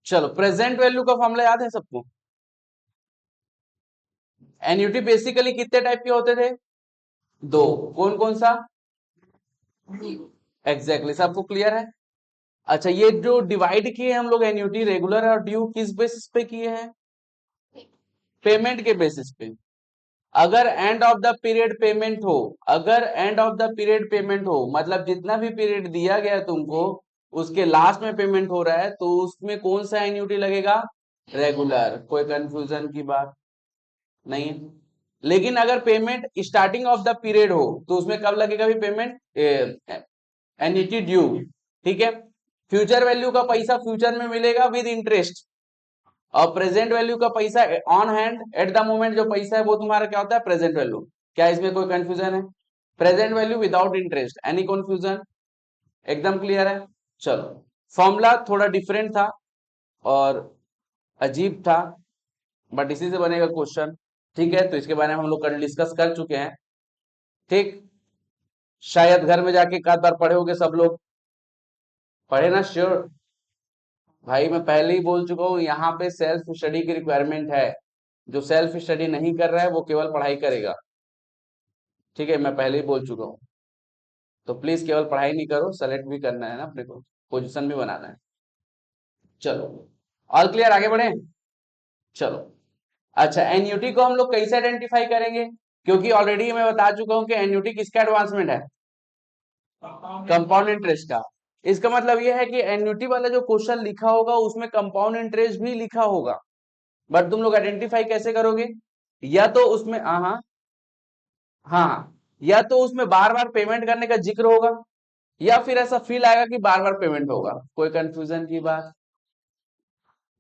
चलो present value का formula याद है सबको? एन्युटी बेसिकली कितने टाइप के होते थे? दो। कौन कौन सा? एग्जैक्टली सबको क्लियर है? अच्छा, ये जो डिवाइड किए हम लोग एन्युटी, रेगुलर और ड्यू, किस बेसिस पे किए हैं? पेमेंट के बेसिस पे। अगर end of the period payment हो, अगर end of the period payment हो, मतलब जितना भी पीरियड दिया गया तुमको उसके लास्ट में पेमेंट हो रहा है, तो उसमें कौन सा एन्युटी लगेगा? रेगुलर। कोई कंफ्यूजन की बात नहीं है। लेकिन अगर payment starting of the period हो तो उसमें कब लगेगा भी पेमेंट? Annuity due. ठीक है। फ्यूचर वैल्यू का पैसा फ्यूचर में मिलेगा विद इंटरेस्ट, और प्रेजेंट वैल्यू का पैसा on hand at the moment जो पैसा है वो तुम्हारा क्या होता है? Present value. क्या इसमें कोई कंफ्यूजन है? Present value without interest. Any confusion? एकदम क्लियर है? चलो, फॉर्मूला थोड़ा डिफरेंट था और अजीब था, बट इसी से बनेगा क्वेश्चन। ठीक है, तो इसके बारे में हम लोग कल डिस्कस कर चुके हैं। ठीक, शायद घर में जाके एक आध बार पढ़े होगे सब लोग। पढ़े ना? श्योर भाई, मैं पहले ही बोल चुका हूँ यहाँ पे सेल्फ स्टडी की रिक्वायरमेंट है। जो सेल्फ स्टडी नहीं कर रहा है वो केवल पढ़ाई करेगा। ठीक है, मैं पहले ही बोल चुका हूँ। तो प्लीज केवल पढ़ाई नहीं करो, सेलेक्ट भी करना है ना अपने को, पोजीशन भी बनाना है। चलो, ऑल क्लियर? आगे बढ़े? चलो, अच्छा, एन्युटी को हम लोग कैसे आइडेंटिफाई करेंगे? क्योंकि ऑलरेडी मैं बता चुका हूं कि एन्युटी किसका एडवांसमेंट है? कंपाउंड इंटरेस्ट का। इसका मतलब यह है कि एन्युटी वाला जो क्वेश्चन लिखा होगा उसमें कंपाउंड इंटरेस्ट भी लिखा होगा, बट तुम लोग आइडेंटिफाई कैसे करोगे? या तो उसमें हाँ, हाँ, या तो उसमें बार बार पेमेंट करने का जिक्र होगा, या फिर ऐसा फील आएगा कि बार बार पेमेंट होगा। कोई कंफ्यूजन की बात?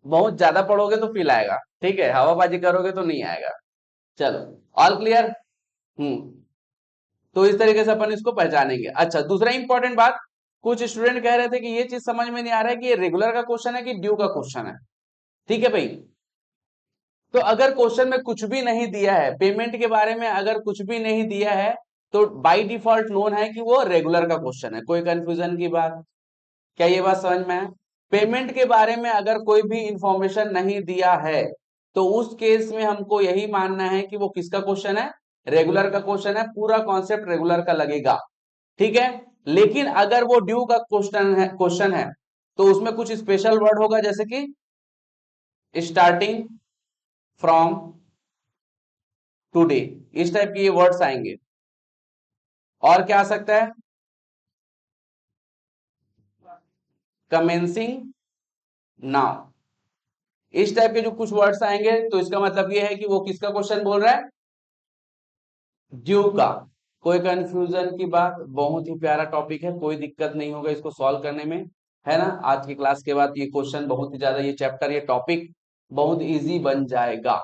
बहुत ज्यादा पढ़ोगे तो फील आएगा, ठीक है, हवाबाजी करोगे तो नहीं आएगा। चलो, ऑल क्लियर? हम्म। तो इस तरीके से अपन इसको पहचानेंगे। अच्छा, दूसरा इंपॉर्टेंट बात, कुछ स्टूडेंट कह रहे थे कि ये चीज समझ में नहीं आ रहा है कि ये रेगुलर का क्वेश्चन है कि ड्यू का क्वेश्चन है। ठीक है भाई, तो अगर क्वेश्चन में कुछ भी नहीं दिया है, पेमेंट के बारे में अगर कुछ भी नहीं दिया है, तो बाय डिफॉल्ट नोन है कि वो रेगुलर का क्वेश्चन है। कोई कंफ्यूजन की बात? क्या ये बात समझ में है? पेमेंट के बारे में अगर कोई भी इंफॉर्मेशन नहीं दिया है तो उस केस में हमको यही मानना है कि वो किसका क्वेश्चन है? रेगुलर का क्वेश्चन है। पूरा कॉन्सेप्ट रेगुलर का लगेगा। ठीक है। लेकिन अगर वो ड्यू का क्वेश्चन है तो उसमें कुछ स्पेशल वर्ड होगा, जैसे कि स्टार्टिंग फ्रॉम टुडे, इस टाइप के ये वर्ड्स आएंगे। और क्या आ सकता है? कमेंसिंग नाउ, इस टाइप के जो कुछ वर्ड्स आएंगे, तो इसका मतलब ये है कि वो किसका क्वेश्चन बोल रहा है? ड्यू का। कोई कंफ्यूजन की बात? बहुत ही प्यारा टॉपिक है, कोई दिक्कत नहीं होगा इसको सॉल्व करने में, है ना? आज की क्लास के बाद ये क्वेश्चन बहुत ही ज्यादा, ये चैप्टर, ये टॉपिक बहुत इजी बन जाएगा।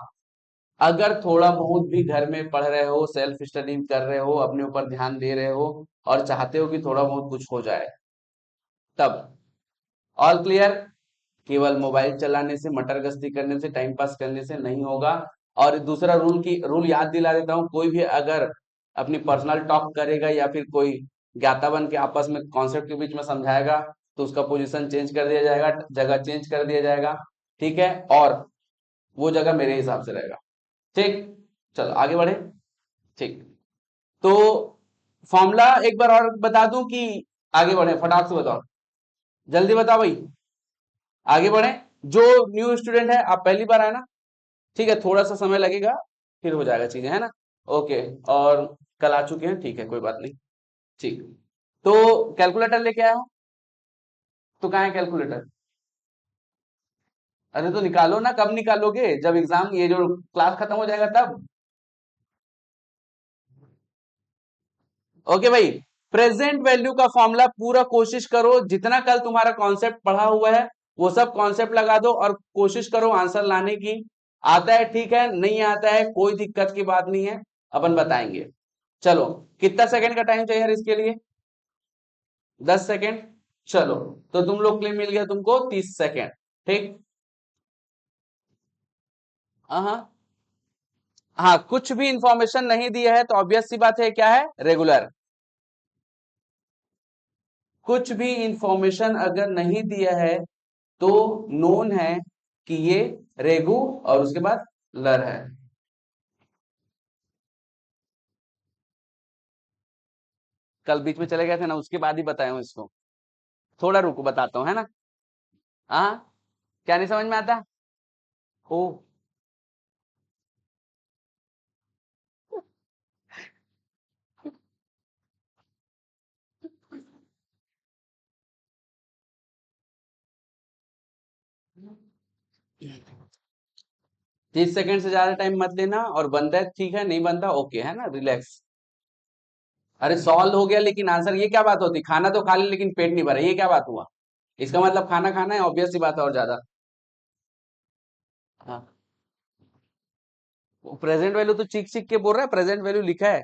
अगर थोड़ा बहुत भी घर में पढ़ रहे हो, सेल्फ स्टडी कर रहे हो, अपने ऊपर ध्यान दे रहे हो और चाहते हो कि थोड़ा बहुत कुछ हो जाए, तब। All clear? केवल मोबाइल चलाने से, मटर गश्ती करने से, टाइम पास करने से नहीं होगा। और दूसरा रूल याद दिला देता हूं, कोई भी अगर अपनी पर्सनल टॉक करेगा या फिर कोई ज्ञाता बन के आपस में कॉन्सेप्ट के बीच में समझाएगा, तो उसका पोजीशन चेंज कर दिया जाएगा, जगह चेंज कर दिया जाएगा। ठीक है, और वो जगह मेरे हिसाब से रहेगा। ठीक, चलो आगे बढ़े। ठीक, तो फॉर्मूला एक बार और बता दूं कि आगे बढ़े? फटाक से बताओ, जल्दी बताओ भाई, आगे बढ़े। जो न्यू स्टूडेंट है, आप पहली बार आए ना? ठीक है, थोड़ा सा समय लगेगा, फिर हो जाएगा चीजें, है ना? ओके। और कल आ चुके हैं, ठीक है, कोई बात नहीं। ठीक, तो कैलकुलेटर लेके आया हो? तो कहाँ है कैलकुलेटर? अरे तो निकालो ना, कब निकालोगे? जब एग्जाम, ये जो क्लास खत्म हो जाएगा तब। ओके भाई, प्रेजेंट वैल्यू का फॉर्मूला पूरा कोशिश करो, जितना कल तुम्हारा कॉन्सेप्ट पढ़ा हुआ है वो सब कॉन्सेप्ट लगा दो और कोशिश करो आंसर लाने की। आता है ठीक है, नहीं आता है कोई दिक्कत की बात नहीं है, अपन बताएंगे। चलो, कितना सेकंड का टाइम चाहिए यार इसके लिए? 10 सेकंड। चलो, तो तुम लोग के लिए मिल गया तुमको 30 सेकंड। ठीक। हाँ, हाँ, कुछ भी इंफॉर्मेशन नहीं दिया है तो ऑब्वियस सी बात है, क्या है? रेगुलर। कुछ भी इंफॉर्मेशन अगर नहीं दिया है तो नोन है कि ये रेगु और उसके बाद लर है। कल बीच में चले गए थे ना, उसके बाद ही बताया हूं इसको। थोड़ा रुको, बताता हूं, है ना। हाँ, क्या नहीं समझ में आता? ओ, हम्म। 30 सेकंड से ज्यादा टाइम मत लेना, और बनता है ठीक है, नहीं बनता ओके, है ना, रिलैक्स। अरे सॉल्व हो गया, लेकिन आंसर ये क्या बात होती, खाना तो खा ली लेकिन पेट नहीं भरा, ये क्या बात हुआ? इसका मतलब खाना खाना है, ऑब्वियस सी बात है, और ज्यादा। हाँ, प्रेजेंट वैल्यू तो चीख चीख के बोल रहा है, प्रेजेंट वैल्यू लिखा है।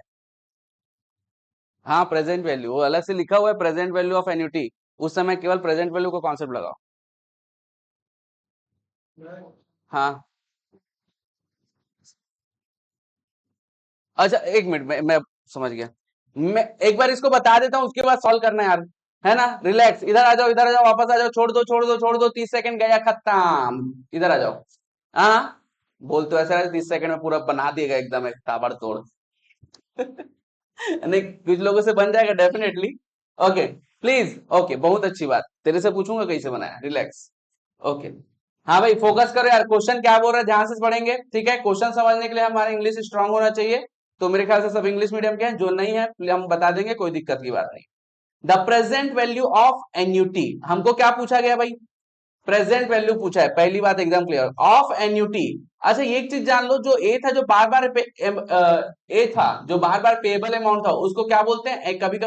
हाँ, प्रेजेंट वैल्यू वो अलग से लिखा हुआ है, प्रेजेंट वैल्यू ऑफ एन्युटी। उस समय केवल प्रेजेंट वैल्यू का कॉन्सेप्ट लगाओ। हाँ, अच्छा एक मिनट, मैं समझ गया। मैं एक बार इसको बता देता हूँ, उसके बाद सॉल्व करना है यार, है ना। रिलैक्स, इधर आ जाओ, इधर आ जाओ, वापस आ जाओ, छोड़ दो छोड़ दो छोड़ दो, 30 सेकंड गया, खत्म, इधर आ जाओ। हाँ, बोल तो ऐसा है, 30 सेकंड में पूरा बना दिएगा एकदम एक ताबड़तोड़। नहीं, कुछ लोगों से बन जाएगा डेफिनेटली। ओके, प्लीज, ओके, बहुत अच्छी बात, तेरे से पूछूंगा कैसे बनाया, रिलैक्स। ओके, हाँ भाई, फोकस करो यार, क्वेश्चन क्या बोल रहा है ध्यान से पढ़ेंगे, ठीक है। क्वेश्चन समझने के लिए हमारा इंग्लिश स्ट्रांग होना चाहिए। तो मेरे ख्याल से सब इंग्लिश मीडियम के हैं, जो नहीं है हम बता देंगे, कोई दिक्कत की बात नहीं। The present value of annuity, हमको क्या पूछा गया भाई? प्रेजेंट वैल्यू पूछा है, पहली बात एकदम क्लियर, ऑफ एन्यूटी। अच्छा, ये एक चीज जान लो, जो ए था, जो बार बार ए था, जो बार बार पेएबल अमाउंट था, उसको क्या बोलते हैं? कभी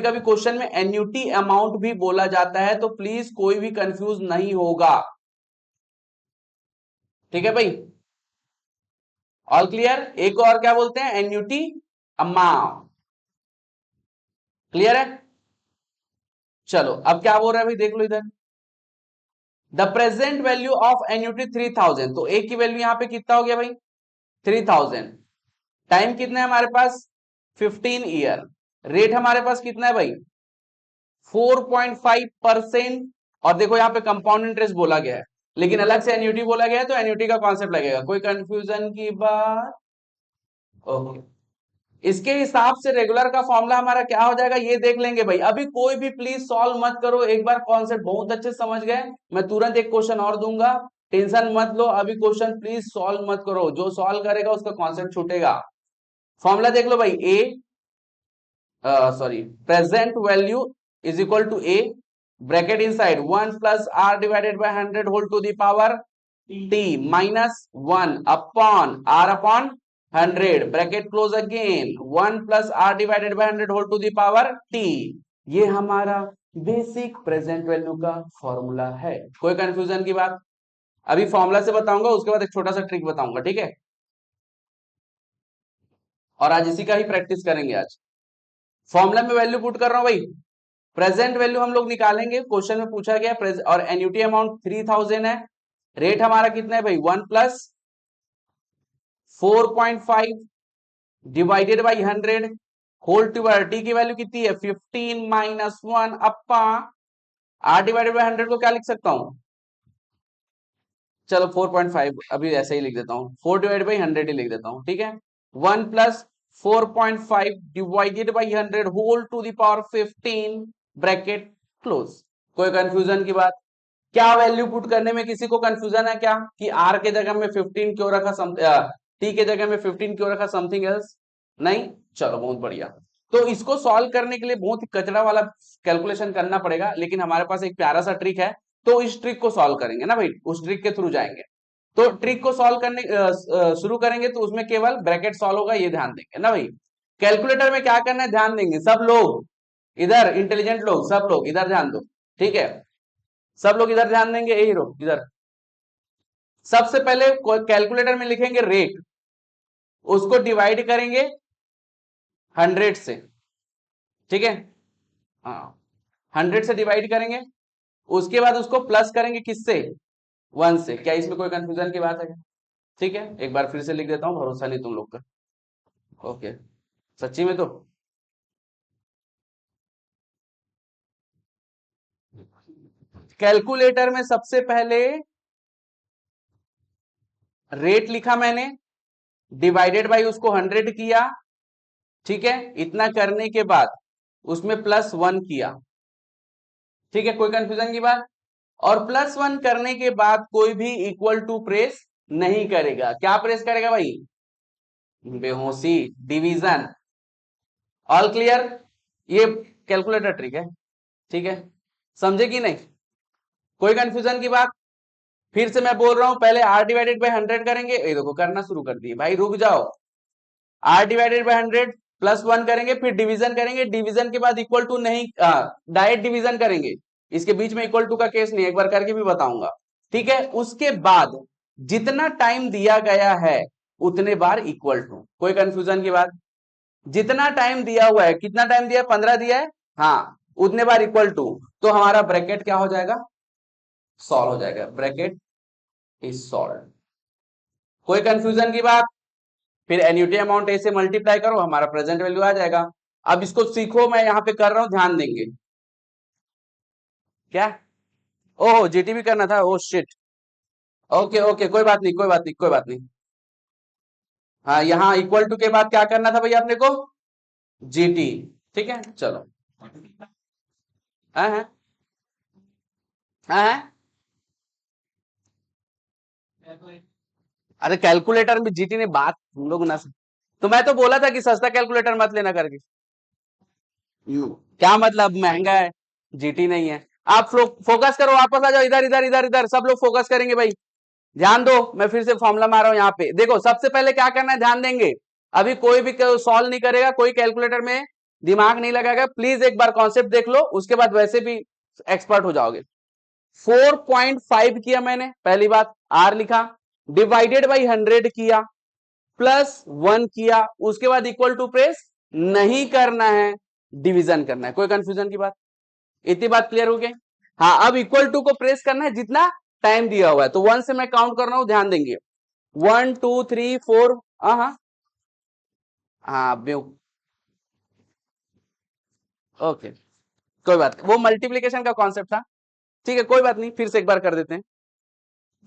कभी क्वेश्चन में एन्यूटी अमाउंट भी बोला जाता है, तो प्लीज कोई भी कंफ्यूज नहीं होगा, ठीक है भाई। All clear? एक और क्या बोलते हैं? Annuity amount. क्लियर है? चलो, अब क्या बोल रहा है भाई, देख लो इधर। The present value of annuity 3000, तो ए की वैल्यू यहां पे कितना हो गया भाई? 3000। टाइम कितना है हमारे पास? 15 ईयर। रेट हमारे पास कितना है भाई? 4.5%। और देखो यहाँ पे कंपाउंड इंटरेस्ट बोला गया है, लेकिन अलग से एन्यूटी बोला गया है, तो एन्यूटी का कॉन्सेप्ट लगेगा, कोई कंफ्यूजन की बात? ओके, इसके हिसाब से रेगुलर का फॉर्मूला हमारा क्या हो जाएगा, ये देख लेंगे भाई। अभी कोई भी प्लीज सॉल्व मत करो, एक बार कॉन्सेप्ट बहुत अच्छे समझ गए, मैं तुरंत एक क्वेश्चन और दूंगा, टेंशन मत लो। अभी क्वेश्चन प्लीज सॉल्व मत करो, जो सॉल्व करेगा उसका कॉन्सेप्ट छूटेगा। फॉर्मूला देख लो भाई, ए, sorry, present value is equal to A, bracket inside 1 + r/100 whole to the power t -1 upon r upon 100, bracket close again, 1 + r/100 whole to the power t। ये हमारा बेसिक प्रेजेंट वैल्यू का formula है, कोई confusion की बात? अभी formula से बताऊंगा, उसके बाद एक छोटा सा ट्रिक बताऊंगा, ठीक है। और आज इसी का ही प्रैक्टिस करेंगे आज। फॉर्मूला में वैल्यू पुट कर रहा हूं भाई, प्रेजेंट वैल्यू हम लोग निकालेंगे, क्वेश्चन में पूछा गया, और एन्युटी अमाउंट 3000 है। रेट हमारा कितना है भाई? 1 + 4.5 divided by 100 whole to power t की वैल्यू कितनी है? 15 -1 अपा r डिवाइडेड बाई 100 को क्या लिख सकता हूं? चलो 4.5 अभी ऐसे ही लिख देता हूं, 4 डिवाइडेड बाई 100 ही लिख देता हूं, ठीक है। 1 + 4.5 divided by 100 whole to the power 15, bracket close. कोई कंफ्यूजन की बात? क्या वैल्यू पुट करने में किसी को कंफ्यूजन है क्या, कि आर के जगह में 15 क्यों रखा, टी के जगह में 15 क्यों रखा, समथिंग एल्स? नहीं, चलो बहुत बढ़िया। तो इसको सॉल्व करने के लिए बहुत ही कचरा वाला कैलकुलेशन करना पड़ेगा, लेकिन हमारे पास एक प्यारा सा ट्रिक है, तो इस ट्रिक को सॉल्व करेंगे ना भाई, उस ट्रिक के थ्रू जाएंगे। तो ट्रिक को सॉल्व करने शुरू करेंगे, तो उसमें केवल ब्रैकेट सॉल्व होगा, ये ध्यान देंगे ना भाई। कैलकुलेटर में क्या करना है ध्यान देंगे सब लोग, इधर इंटेलिजेंट लोग, सब लोग इधर ध्यान दो, ठीक है। सब लोग इधर ध्यान देंगे, यही रो इधर। सबसे पहले कैलकुलेटर में लिखेंगे रेट, उसको डिवाइड करेंगे 100 से, ठीक है। हाँ, 100 से डिवाइड करेंगे, उसके बाद उसको प्लस करेंगे किससे? 1 से। क्या इसमें कोई कंफ्यूजन की बात है? ठीक है, एक बार फिर से लिख देता हूं, भरोसा नहीं तुम लोग का। ओके, सच्ची में तो कैलकुलेटर में सबसे पहले रेट लिखा मैंने, डिवाइडेड बाई उसको 100 किया, ठीक है। इतना करने के बाद उसमें +1 किया, ठीक है, कोई कंफ्यूजन की बात। और +1 करने के बाद कोई भी इक्वल टू प्रेस नहीं करेगा। क्या प्रेस करेगा भाई? बेहोशी, डिवीजन। All clear? ये कैलकुलेटर ट्रिक है, ठीक है, समझे कि नहीं? कोई कंफ्यूजन की बात? फिर से मैं बोल रहा हूं, पहले r/100 करेंगे, ये देखो करना शुरू कर दिए भाई, रुक जाओ। r/100 +1 करेंगे, फिर डिवीजन करेंगे, डिवीजन के बाद इक्वल टू नहीं, डायरेक्ट डिवीजन करेंगे, इसके बीच में इक्वल टू का केस नहीं, एक बार करके भी बताऊंगा, ठीक है। उसके बाद जितना टाइम दिया गया है उतने बार इक्वल टू। कोई कंफ्यूजन की बात? जितना टाइम दिया हुआ है, कितना टाइम दिया है? 15 दिया है, हाँ, उतने बार इक्वल टू। तो हमारा ब्रैकेट क्या हो जाएगा? सॉल्व हो जाएगा, ब्रैकेट इज सॉल्व। कोई कंफ्यूजन की बात? फिर एन्युटी अमाउंट ए से मल्टीप्लाई करो, हमारा प्रेजेंट वैल्यू आ जाएगा। अब इसको सीखो, मैं यहां पे कर रहा हूं, ध्यान देंगे। क्या? ओहो, जीटी भी करना था, ओह शिट। ओके ओके, कोई बात नहीं, कोई बात नहीं, कोई बात नहीं। हाँ, यहाँ इक्वल टू के बाद क्या करना था भैया अपने को? जीटी, ठीक है, चलो। हाँ हाँ हाँ। अरे कैलकुलेटर में जीटी ने बात हम लोग ना, तो मैं तो बोला था कि सस्ता कैलकुलेटर मत लेना करके। क्या मतलब महंगा है? जीटी नहीं है। आप लोग फोकस करो, वापस आ जाओ, इधर इधर इधर इधर, सब लोग फोकस करेंगे भाई। ध्यान दो, मैं फिर से फॉर्मूला मार रहा हूं यहाँ पे, देखो सबसे पहले क्या करना है, ध्यान देंगे। अभी कोई भी सॉल्व नहीं करेगा, कोई कैलकुलेटर में दिमाग नहीं लगाएगा, प्लीज एक बार कॉन्सेप्ट देख लो, उसके बाद वैसे भी एक्सपर्ट हो जाओगे। 4.5 किया मैंने, पहली बात, आर लिखा, डिवाइडेड बाई 100 किया, +1 किया, उसके बाद इक्वल टू प्रेस नहीं करना है, डिवीजन करना है। कोई कंफ्यूजन की बात? इतनी बात क्लियर हो गई? हाँ, अब इक्वल टू को प्रेस करना है जितना टाइम दिया हुआ है। तो 1 से मैं काउंट कर रहा हूं, ध्यान देंगे, 1 2 3 4, हाँ हाँ, ओके, कोई बात नहीं, वो मल्टीप्लीकेशन का कॉन्सेप्ट था, ठीक है, कोई बात नहीं, फिर से एक बार कर देते हैं।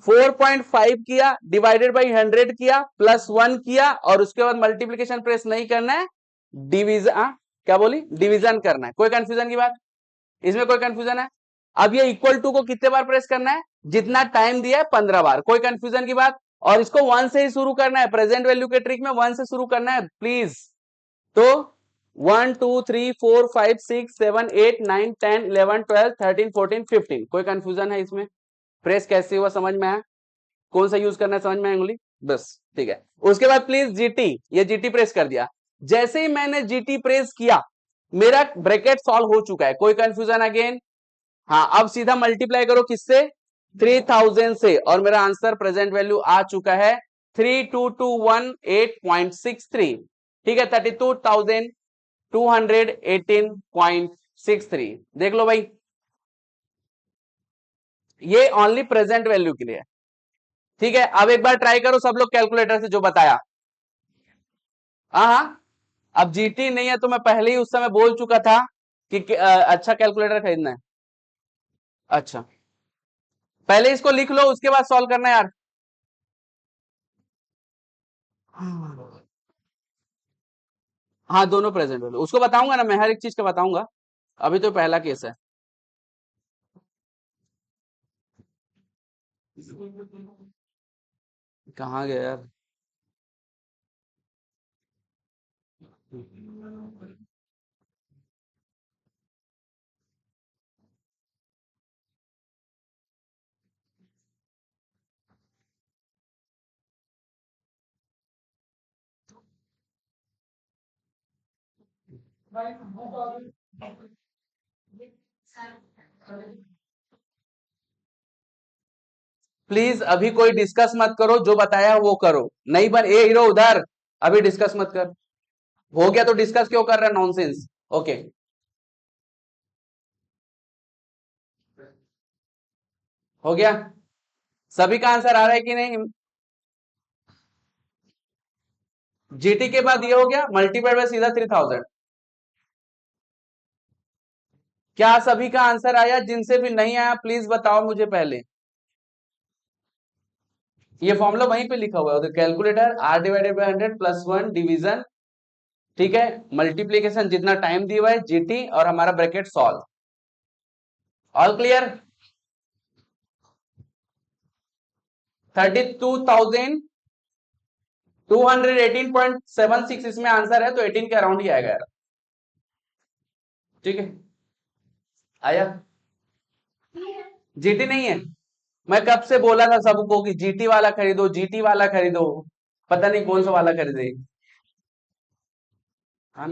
4.5 किया, डिवाइडेड बाई 100 किया, +1 किया, और उसके बाद मल्टीप्लीकेशन प्रेस नहीं करना है, डिवीजन, क्या बोली, डिवीजन करना है। कोई कंफ्यूजन की बात? इसमें कोई कंफ्यूजन है? अब ये इक्वल टू को कितने बार प्रेस करना है? जितना टाइम दिया है, 15 बार। कोई कंफ्यूजन की बात? और इसको 1 से ही शुरू करना है, प्रेजेंट वैल्यू के ट्रिक में 1 से शुरू करना है प्लीज। तो 1 2 3 4 5 6 7 8 9 10 11 12 13 14 15। कोई कंफ्यूजन है इसमें? प्रेस कैसे हुआ समझ में आया? कौन सा यूज करना है समझ में आया उंगली? बस, ठीक है। उसके बाद प्लीज जीटी, ये जीटी प्रेस कर दिया। जैसे ही मैंने जीटी प्रेस किया, मेरा ब्रैकेट सॉल्व हो चुका है। कोई कंफ्यूजन अगेन? हाँ, अब सीधा मल्टीप्लाई करो किससे? 3000 से, और मेरा आंसर प्रेजेंट वैल्यू आ चुका है 3221.8.63, ठीक है, 32,218.63। देख लो भाई, ये ओनली प्रेजेंट वैल्यू के लिए है, ठीक है। अब एक बार ट्राई करो सब लोग कैलकुलेटर से जो बताया। हाँ हाँ, अब जीटी नहीं है तो मैं पहले ही उस समय बोल चुका था कि अच्छा कैलकुलेटर खरीदना है। अच्छा, पहले इसको लिख लो, उसके बाद सॉल्व करना यार। हाँ, दोनों प्रेजेंट वैल्यू उसको बताऊंगा ना, मैं हर एक चीज का बताऊंगा, अभी तो पहला केस है। कहाँ गया यार? प्लीज अभी कोई डिस्कस मत करो, जो बताया वो करो, नहीं बन ए हीरो उधर, अभी डिस्कस मत कर। हो गया तो डिस्कस क्यों कर रहा है, नॉनसेंस। ओके, हो गया, सभी का आंसर आ रहा है कि नहीं? जीटी के बाद ये हो गया, मल्टीप्लाइड बाय सीधा 3000। क्या सभी का आंसर आया? जिनसे भी नहीं आया प्लीज बताओ मुझे पहले। ये फॉर्मूला वहीं पे लिखा हुआ है calculator, r divided by 100 plus 1 division, ठीक है, मल्टीप्लीकेशन जितना टाइम दिया हुआ है, जीटी और हमारा ब्रैकेट सॉल्व। All clear? 32,218.76 इसमें आंसर है, तो 18 के अराउंड ही आएगा यार। ठीक है, आया? जीटी नहीं है? मैं कब से बोला था सबको कि जीटी वाला खरीदो, जीटी वाला खरीदो, पता नहीं कौन सा वाला खरीदे। हाँ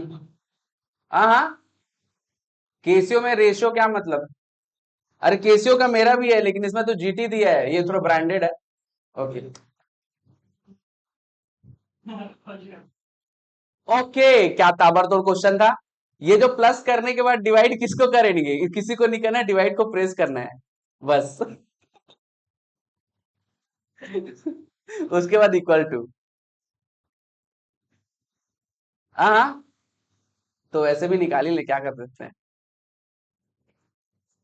हाँ हाँ। केसियो में रेशियो क्या मतलब? अरे केसियो का मेरा भी है, लेकिन इसमें तो जीटी दिया है, ये थोड़ा ब्रांडेड है। ओके ओके, क्या ताबड़तोड़ क्वेश्चन था। ये जो प्लस करने के बाद डिवाइड किसको करेंगे? किसी को नहीं करना है, डिवाइड को प्रेस करना है बस। उसके बाद इक्वल टू। हाँ हाँ, तो ऐसे भी निकाल ही ले, क्या कर सकते हैं।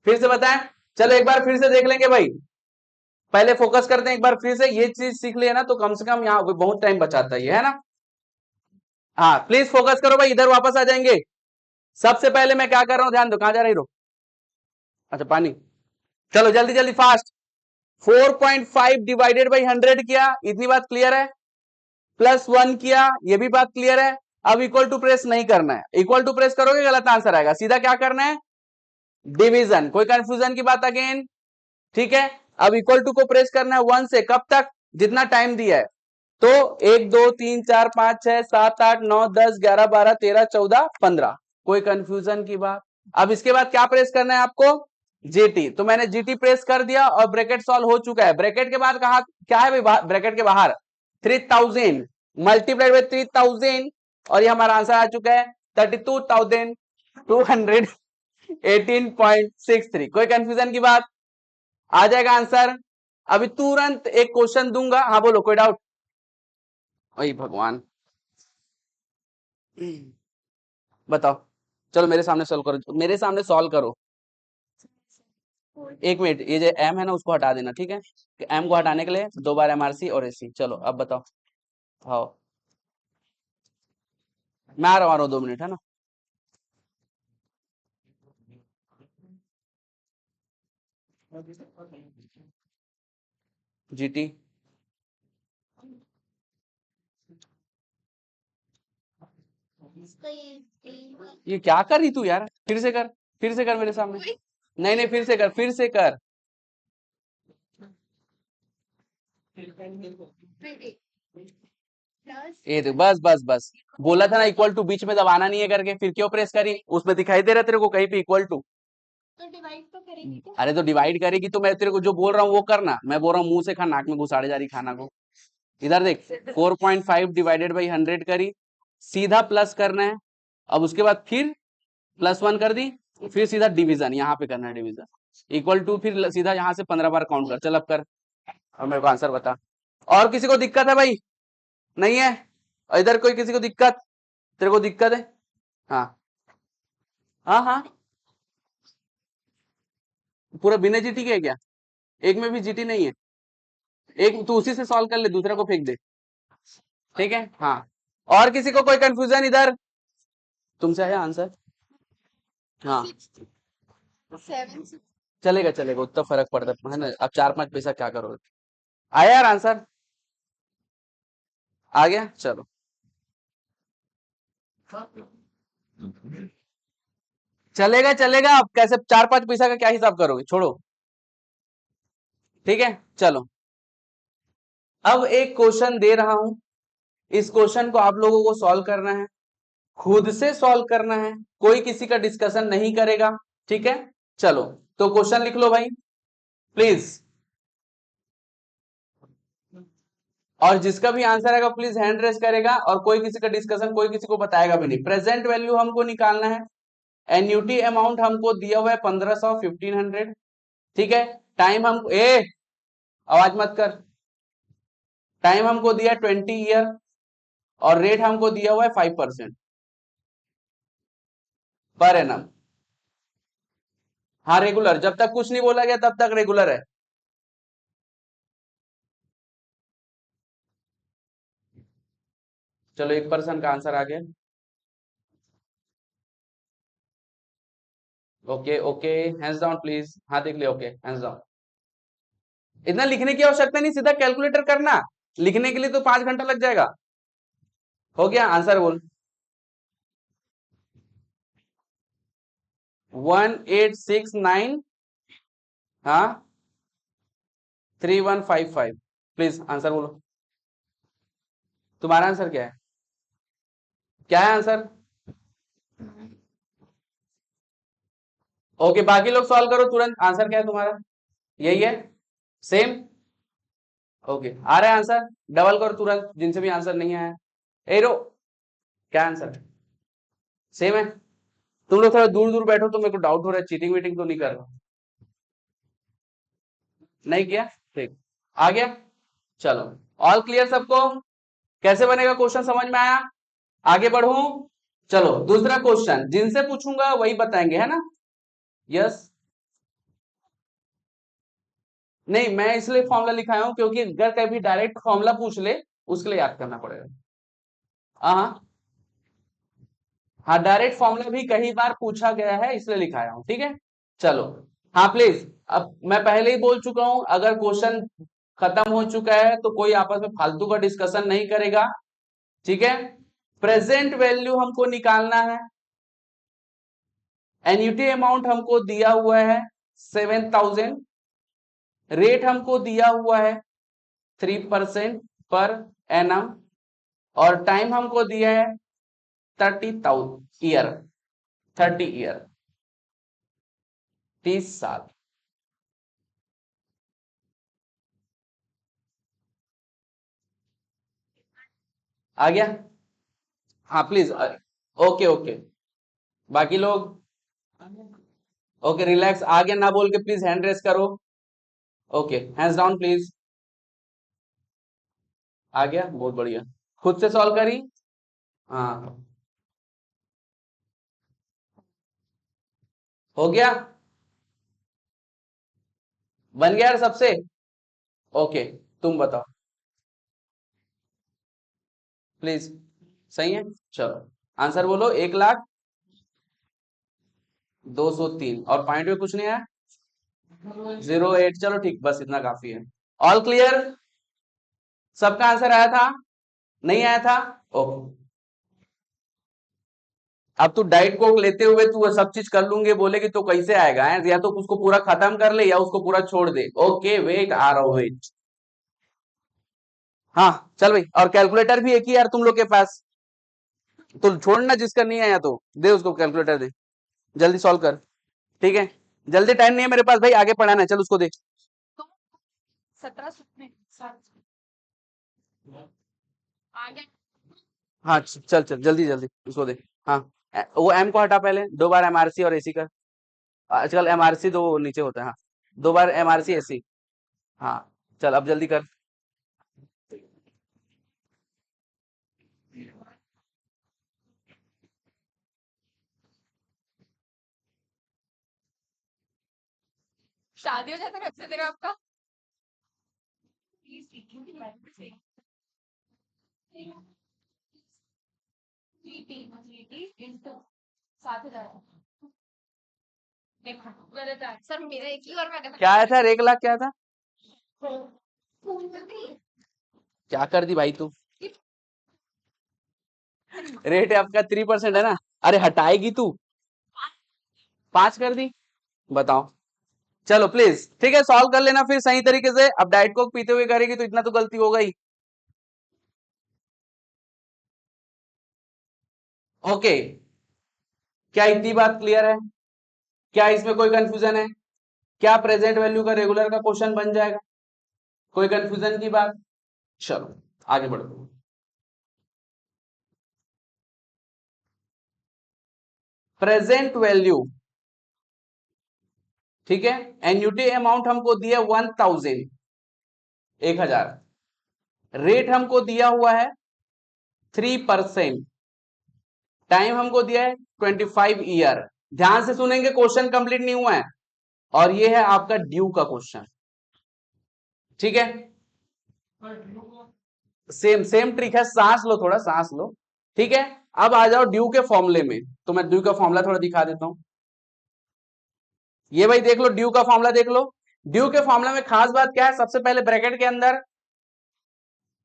फिर से बताएं, चलो एक बार फिर से देख लेंगे भाई। पहले फोकस करते हैं एक बार फिर से, ये चीज सीख लिया ना तो कम से कम यहाँ बहुत टाइम बचाता है ये, है ना। हाँ प्लीज फोकस करो भाई, इधर वापस आ जाएंगे। सबसे पहले मैं क्या कर रहा हूँ, ध्यान दो, कहां जा रही रो? अच्छा पानी। चलो जल्दी जल्दी फास्ट। 4.5 डिवाइडेड बाई 100 किया, इतनी बात क्लियर है। प्लस 1 किया, ये भी बात क्लियर है। अब इक्वल टू प्रेस नहीं करना है, इक्वल टू प्रेस करोगे गलत आंसर आएगा, सीधा क्या करना है, डिवीजन। कोई कंफ्यूजन की बात अगेन? ठीक है, अब इक्वल टू को प्रेस करना है 1 से, कब तक? जितना टाइम दिया है। तो 1 2 3 4 5 6 7 8 9 10 11 12 13 14 15। कोई कंफ्यूजन की बात? अब इसके बाद क्या प्रेस करना है आपको? जीटी। तो मैंने जीटी प्रेस कर दिया और ब्रैकेट सॉल्व हो चुका है। ब्रैकेट के बाद कहा क्या है भाई, ब्रैकेट के बाहर 3000 मल्टीप्लाइड बाई 3000, और ये हमारा आंसर आ चुका है 32,218.63। कोई कंफ्यूजन की बात? आ जाएगा आंसर। अभी तुरंत एक क्वेश्चन दूंगा, हाँ बोलो, कोई डाउट? वही भगवान, बताओ। चलो मेरे सामने सॉल्व करो, मेरे सामने सॉल्व करो। एक मिनट, ये जो एम है ना उसको हटा देना, ठीक है। एम को हटाने के लिए 2 बार एमआरसी और एसी। चलो अब बताओ। हाँ मैं आ रहा हूँ 2 मिनट, है ना। जीटी ये क्या कर रही तू यार? फिर से कर, फिर से कर मेरे सामने। नहीं नहीं, फिर से कर, फिर से कर। ये देख, बस बस बस, बोला था ना इक्वल टू बीच में दबाना नहीं है करके, फिर क्यों प्रेस करी? उसमें दिखाई दे रहा तेरे को कहीं पे इक्वल टू? तो डिवाइड तो करेगी क्या? अरे तो डिवाइड करेगी तो मैं तेरे को जो बोल रहा हूँ वो करना, मैं बोल रहा हूँ मुंह से खा, नाक में घुसाड़े जा रही खाना को। इधर देख, 4.5 डिवाइडेड बाई 100 करी, सीधा प्लस करना है। अब उसके बाद फिर प्लस 1 कर दी, फिर सीधा डिवीजन, यहाँ पे करना है डिवीजन, इक्वल टू, फिर सीधा यहाँ से 15 बार काउंट कर। चल अब कर, और मेरे को आंसर बता। और किसी को दिक्कत है भाई? नहीं है? और इधर कोई किसी को दिक्कत? तेरे को दिक्कत है? हाँ हाँ हाँ, पूरा बिना जीटी के है क्या? एक में भी जीटी नहीं है? एक तू उसी से सॉल्व कर ले, दूसरा को फेंक दे। ठीक है, हाँ। और किसी को कोई कंफ्यूजन इधर? तुमसे आया आंसर? हाँ चलेगा चलेगा, उतना फर्क पड़ता है ना, अब 4-5 पैसा क्या करोगे। आया यार आंसर? आ गया, चलो। चलेगा चलेगा, अब कैसे 4-5 पैसा का क्या हिसाब करोगे, छोड़ो। ठीक है चलो, अब एक क्वेश्चन दे रहा हूं, इस क्वेश्चन को आप लोगों को सॉल्व करना है, खुद से सॉल्व करना है, कोई किसी का डिस्कशन नहीं करेगा। ठीक है चलो, तो क्वेश्चन लिख लो भाई प्लीज, और जिसका भी आंसर आएगा प्लीज हैंड रेस करेगा, और कोई किसी का डिस्कशन, कोई किसी को बताएगा भी नहीं। प्रेजेंट वैल्यू हमको निकालना है, एन्यूटी अमाउंट हमको दिया हुआ है 1500, 1500। ठीक है, टाइम हम आवाज मत कर। टाइम हमको दिया 20 ईयर, और रेट हमको दिया हुआ है 5% पर एनम। हाँ रेगुलर, जब तक कुछ नहीं बोला गया तब तक रेगुलर है। चलो 1% का आंसर आ गया। Okay okay, hands down please, हाँ देख लिया, ओके हैंड्स डाउन। इतना लिखने की आवश्यकता नहीं, सीधा कैलकुलेटर करना, लिखने के लिए तो 5 घंटा लग जाएगा। हो गया, आंसर बोल। 1869, हाँ 3155। प्लीज आंसर बोलो, तुम्हारा आंसर क्या है? क्या है आंसर? ओके, बाकी लोग सॉल्व करो तुरंत, आंसर क्या है तुम्हारा? यही है, सेम। ओके, आ रहा है आंसर, डबल करो तुरंत जिनसे भी आंसर नहीं आया। एरो, क्या आंसर है? सेम है। तुम लोग थोड़ा दूर दूर बैठो तो मेरे को डाउट हो रहा है, चीटिंग वीटिंग तो नहीं कर रहा? नहीं किया, ठीक, आ गया। चलो, ऑल क्लियर सबको? कैसे बनेगा क्वेश्चन समझ में आया? आगे बढ़ू? चलो दूसरा क्वेश्चन, जिनसे पूछूंगा वही बताएंगे, है ना? यस। नहीं, मैं इसलिए फॉर्मूला लिखाया हूं क्योंकि अगर कभी डायरेक्ट फॉर्मूला पूछ ले उसके लिए याद करना पड़ेगा। हाँ हाँ, डायरेक्ट फॉर्मूला भी कई बार पूछा गया है इसलिए लिखाया हूं, ठीक है। चलो, हाँ प्लीज, अब मैं पहले ही बोल चुका हूं, अगर क्वेश्चन खत्म हो चुका है तो कोई आपस में फालतू का डिस्कशन नहीं करेगा, ठीक है। प्रेजेंट वैल्यू हमको निकालना है। एन्युटी अमाउंट हमको दिया हुआ है 7000, रेट हमको दिया हुआ है 3% पर एनम, और टाइम हमको दिया है 30 ईयर, 30 ईयर, 30 साल। आ गया? हाँ प्लीज, ओके ओके, बाकी लोग ओके रिलैक्स, आ गया ना बोल के प्लीज हैंड रेस करो। Okay, hands down please. आ गया, बहुत बढ़िया। खुद से सॉल्व करी? हाँ, हो गया, बन गया यार सबसे। ओके, तुम बताओ प्लीज। सही है, चलो आंसर बोलो। 1,02,03, और पॉइंट में कुछ नहीं आया, 08। चलो ठीक, बस इतना काफी है। All clear? सबका आंसर आया था? नहीं आया था? ओके, अब तू डाइट कोक लेते हुए तू सब चीज कर लूंगे बोलेगी तो कैसे आएगा है? या तो उसको पूरा खत्म कर ले या उसको पूरा छोड़ दे। ओके वेट, आ रहा हूं, वेट। हाँ चल भाई, और कैलकुलेटर भी एक ही यार तुम लोग के पास, तो छोड़ना, जिसका नहीं आया तो दे उसको कैलकुलेटर दे, जल्दी सॉल्व कर, ठीक है। जल्दी, टाइम नहीं है मेरे पास भाई, आगे पढ़ाना है, चल उसको दे। 17 हाँ चल चल, जल्दी जल्दी उसको दे। हाँ, वो एम को हटा पहले, 2 बार एमआरसी और एसी कर। आजकल एमआरसी दो नीचे होता है, हाँ 2 बार एमआरसी एसी। हाँ चल, अब जल्दी कर। शादी हो जाता कब से तेरा आपका? सर मेरा एक ही और मैंने क्या आया था? 1 लाख क्या था? क्या कर दी भाई तू? रेट आपका 3% है ना? अरे हटाएगी तू? 5 कर दी, बताओ। चलो प्लीज, ठीक है, सॉल्व कर लेना फिर सही तरीके से। अब डाइट कोक पीते हुए करेगी तो इतना तो गलती होगा ही। ओके, क्या इतनी बात क्लियर है? क्या इसमें कोई कंफ्यूजन है? क्या प्रेजेंट वैल्यू का रेगुलर का क्वेश्चन बन जाएगा? कोई कंफ्यूजन की बात? चलो आगे बढ़ो। प्रेजेंट वैल्यू, ठीक है। एन्युटी अमाउंट हमको दिया 1000, 1000। रेट हमको दिया हुआ है 3%। टाइम हमको दिया है 25 ईयर। ध्यान से सुनेंगे, क्वेश्चन कंप्लीट नहीं हुआ है। और ये है आपका ड्यू का क्वेश्चन। ठीक है, सेम सेम ट्रिक है, सांस लो, थोड़ा सांस लो। ठीक है, अब आ जाओ ड्यू के फॉर्मूले में। तो मैं ड्यू का फॉर्मूला थोड़ा दिखा देता हूं। ये भाई देख लो, ड्यू का फॉर्मूला देख लो। ड्यू के फॉर्मूला में खास बात क्या है, सबसे पहले ब्रैकेट के अंदर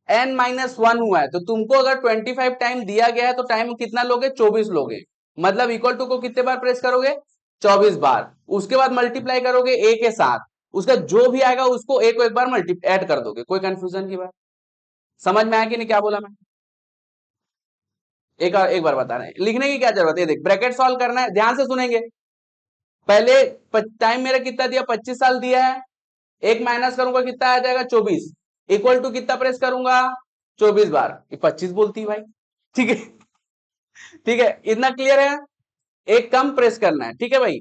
n-1 हुआ है, तो तुमको अगर 25 टाइम दिया गया है तो टाइम कितना लोगे, 24 लोगे। मतलब इक्वल टू को कितने बार प्रेस करोगे, 24 बार। उसके बाद मल्टीप्लाई करोगे a के साथ, उसका जो भी आएगा उसको a को एक बार मल्टी ऐड कर दोगे। कोई कंफ्यूजन की बात, समझ में आया कि नहीं क्या बोला मैं? एक बार बता रहे हैं, लिखने की क्या जरूरत है। देख, ब्रैकेट सॉल्व करना है, ध्यान से सुनेंगे। पहले टाइम मेरा कितना दिया, 25 साल दिया है। एक माइनस करूंगा कितना आ जाएगा, 24। इक्वल टू कितना प्रेस करूंगा, 24 बार। ये 25 बोलती है भाई। ठीक है, ठीक है, इतना क्लियर है। एक कम प्रेस करना है, ठीक है भाई।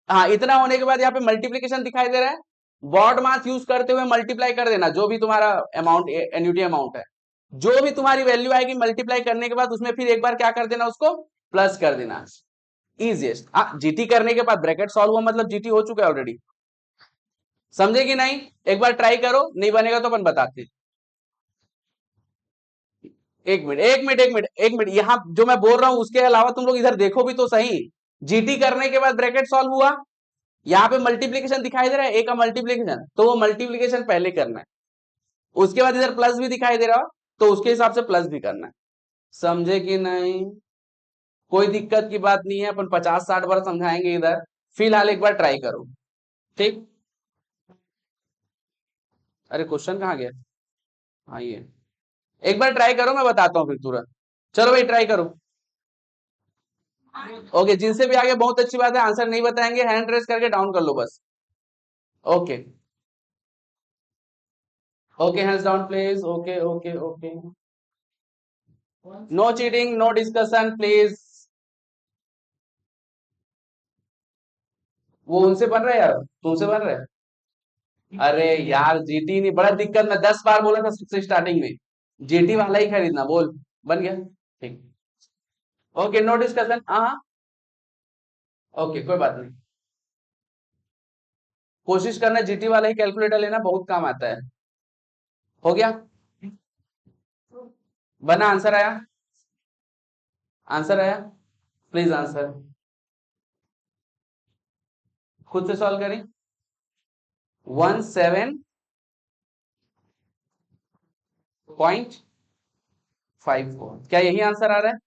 हाँ, इतना होने के बाद यहाँ पे मल्टीप्लीकेशन दिखाई दे रहा है, बॉड मास यूज करते हुए मल्टीप्लाई कर देना जो भी तुम्हारा अमाउंट, एन्युटी अमाउंट है। जो भी तुम्हारी वैल्यू आएगी मल्टीप्लाई करने के बाद उसमें फिर एक बार क्या कर देना, उसको प्लस कर देना। इजिएस्ट। जीटी करने के बाद ब्रैकेट सॉल्व हुआ, मतलब जीटी हो चुका है ऑलरेडी। समझे कि नहीं? एक बार ट्राई करो, नहीं बनेगा तो अपन बताते। एक मिनट, एक मिनट, एक मिनट, एक मिनट, यहां जो मैं बोल रहा हूं उसके अलावा तुम लोग इधर देखो भी तो सही। जीटी करने के बाद ब्रैकेट सॉल्व हुआ, यहाँ पे मल्टीप्लीकेशन दिखाई दे रहा है, ए का मल्टीप्लीकेशन, तो वो मल्टीप्लीकेशन पहले करना है। उसके बाद इधर प्लस भी दिखाई दे रहा हो तो उसके हिसाब से प्लस भी करना है। समझे कि नहीं? कोई दिक्कत की बात नहीं है, अपन 50-60 बार समझाएंगे इधर। फिलहाल एक बार ट्राई करो, ठीक। अरे क्वेश्चन कहाँ गया? हाँ ये, एक बार ट्राई करो, मैं बताता हूँ फिर तुरंत। चलो भाई ट्राई करो। ओके, जिनसे भी आगे बहुत अच्छी बात है, आंसर नहीं बताएंगे हैंड रेस करके डाउन कर लो बस। Okay, okay, hands down please. Okay, okay, okay, no cheating, no discussion please. वो उनसे बन रहा है यार, तुमसे बन रहा है। अरे यार जीटी नहीं, बड़ा दिक्कत, मैं 10 बार बोला था सबसे स्टार्टिंग में, जीटी वाला ही खरीदना। बोल, बन गया? ठीक। Okay, no discussion. हाँ, ओके, कोई बात नहीं। कोशिश करना जीटी वाला ही कैलकुलेटर लेना, बहुत काम आता है। हो गया? बना? आंसर आया? आंसर आया? Please answer. खुद से सॉल्व करें। 17.54, क्या यही आंसर आ रहा है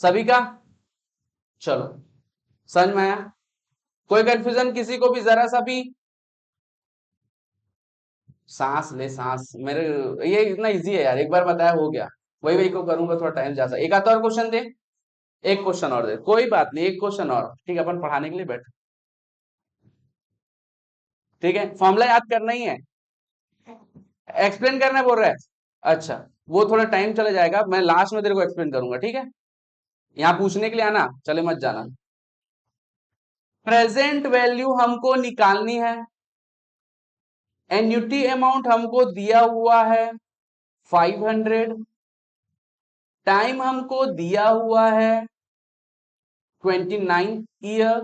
सभी का? चलो, समझ में आया? कोई कंफ्यूजन किसी को भी जरा सा भी? सांस ले, सांस मेरे, ये इतना इजी है यार, एक बार बताया हो गया। वही वही को करूंगा, थोड़ा टाइम ज्यादा। एक आधा और क्वेश्चन दे, एक क्वेश्चन और दे, कोई बात नहीं, एक क्वेश्चन और, ठीक है, अपन पढ़ाने के लिए बैठ। ठीक है, फॉर्मूला याद करना ही है, एक्सप्लेन करना बोल रहा है। अच्छा, वो थोड़ा टाइम चला जाएगा, मैं लास्ट में तेरे को एक्सप्लेन करूंगा, ठीक है। यहाँ पूछने के लिए आना, चले मत जाना। प्रेजेंट वैल्यू हमको निकालनी है, एन्युटी अमाउंट हमको दिया हुआ है 500, टाइम हमको दिया हुआ है 29 ईयर,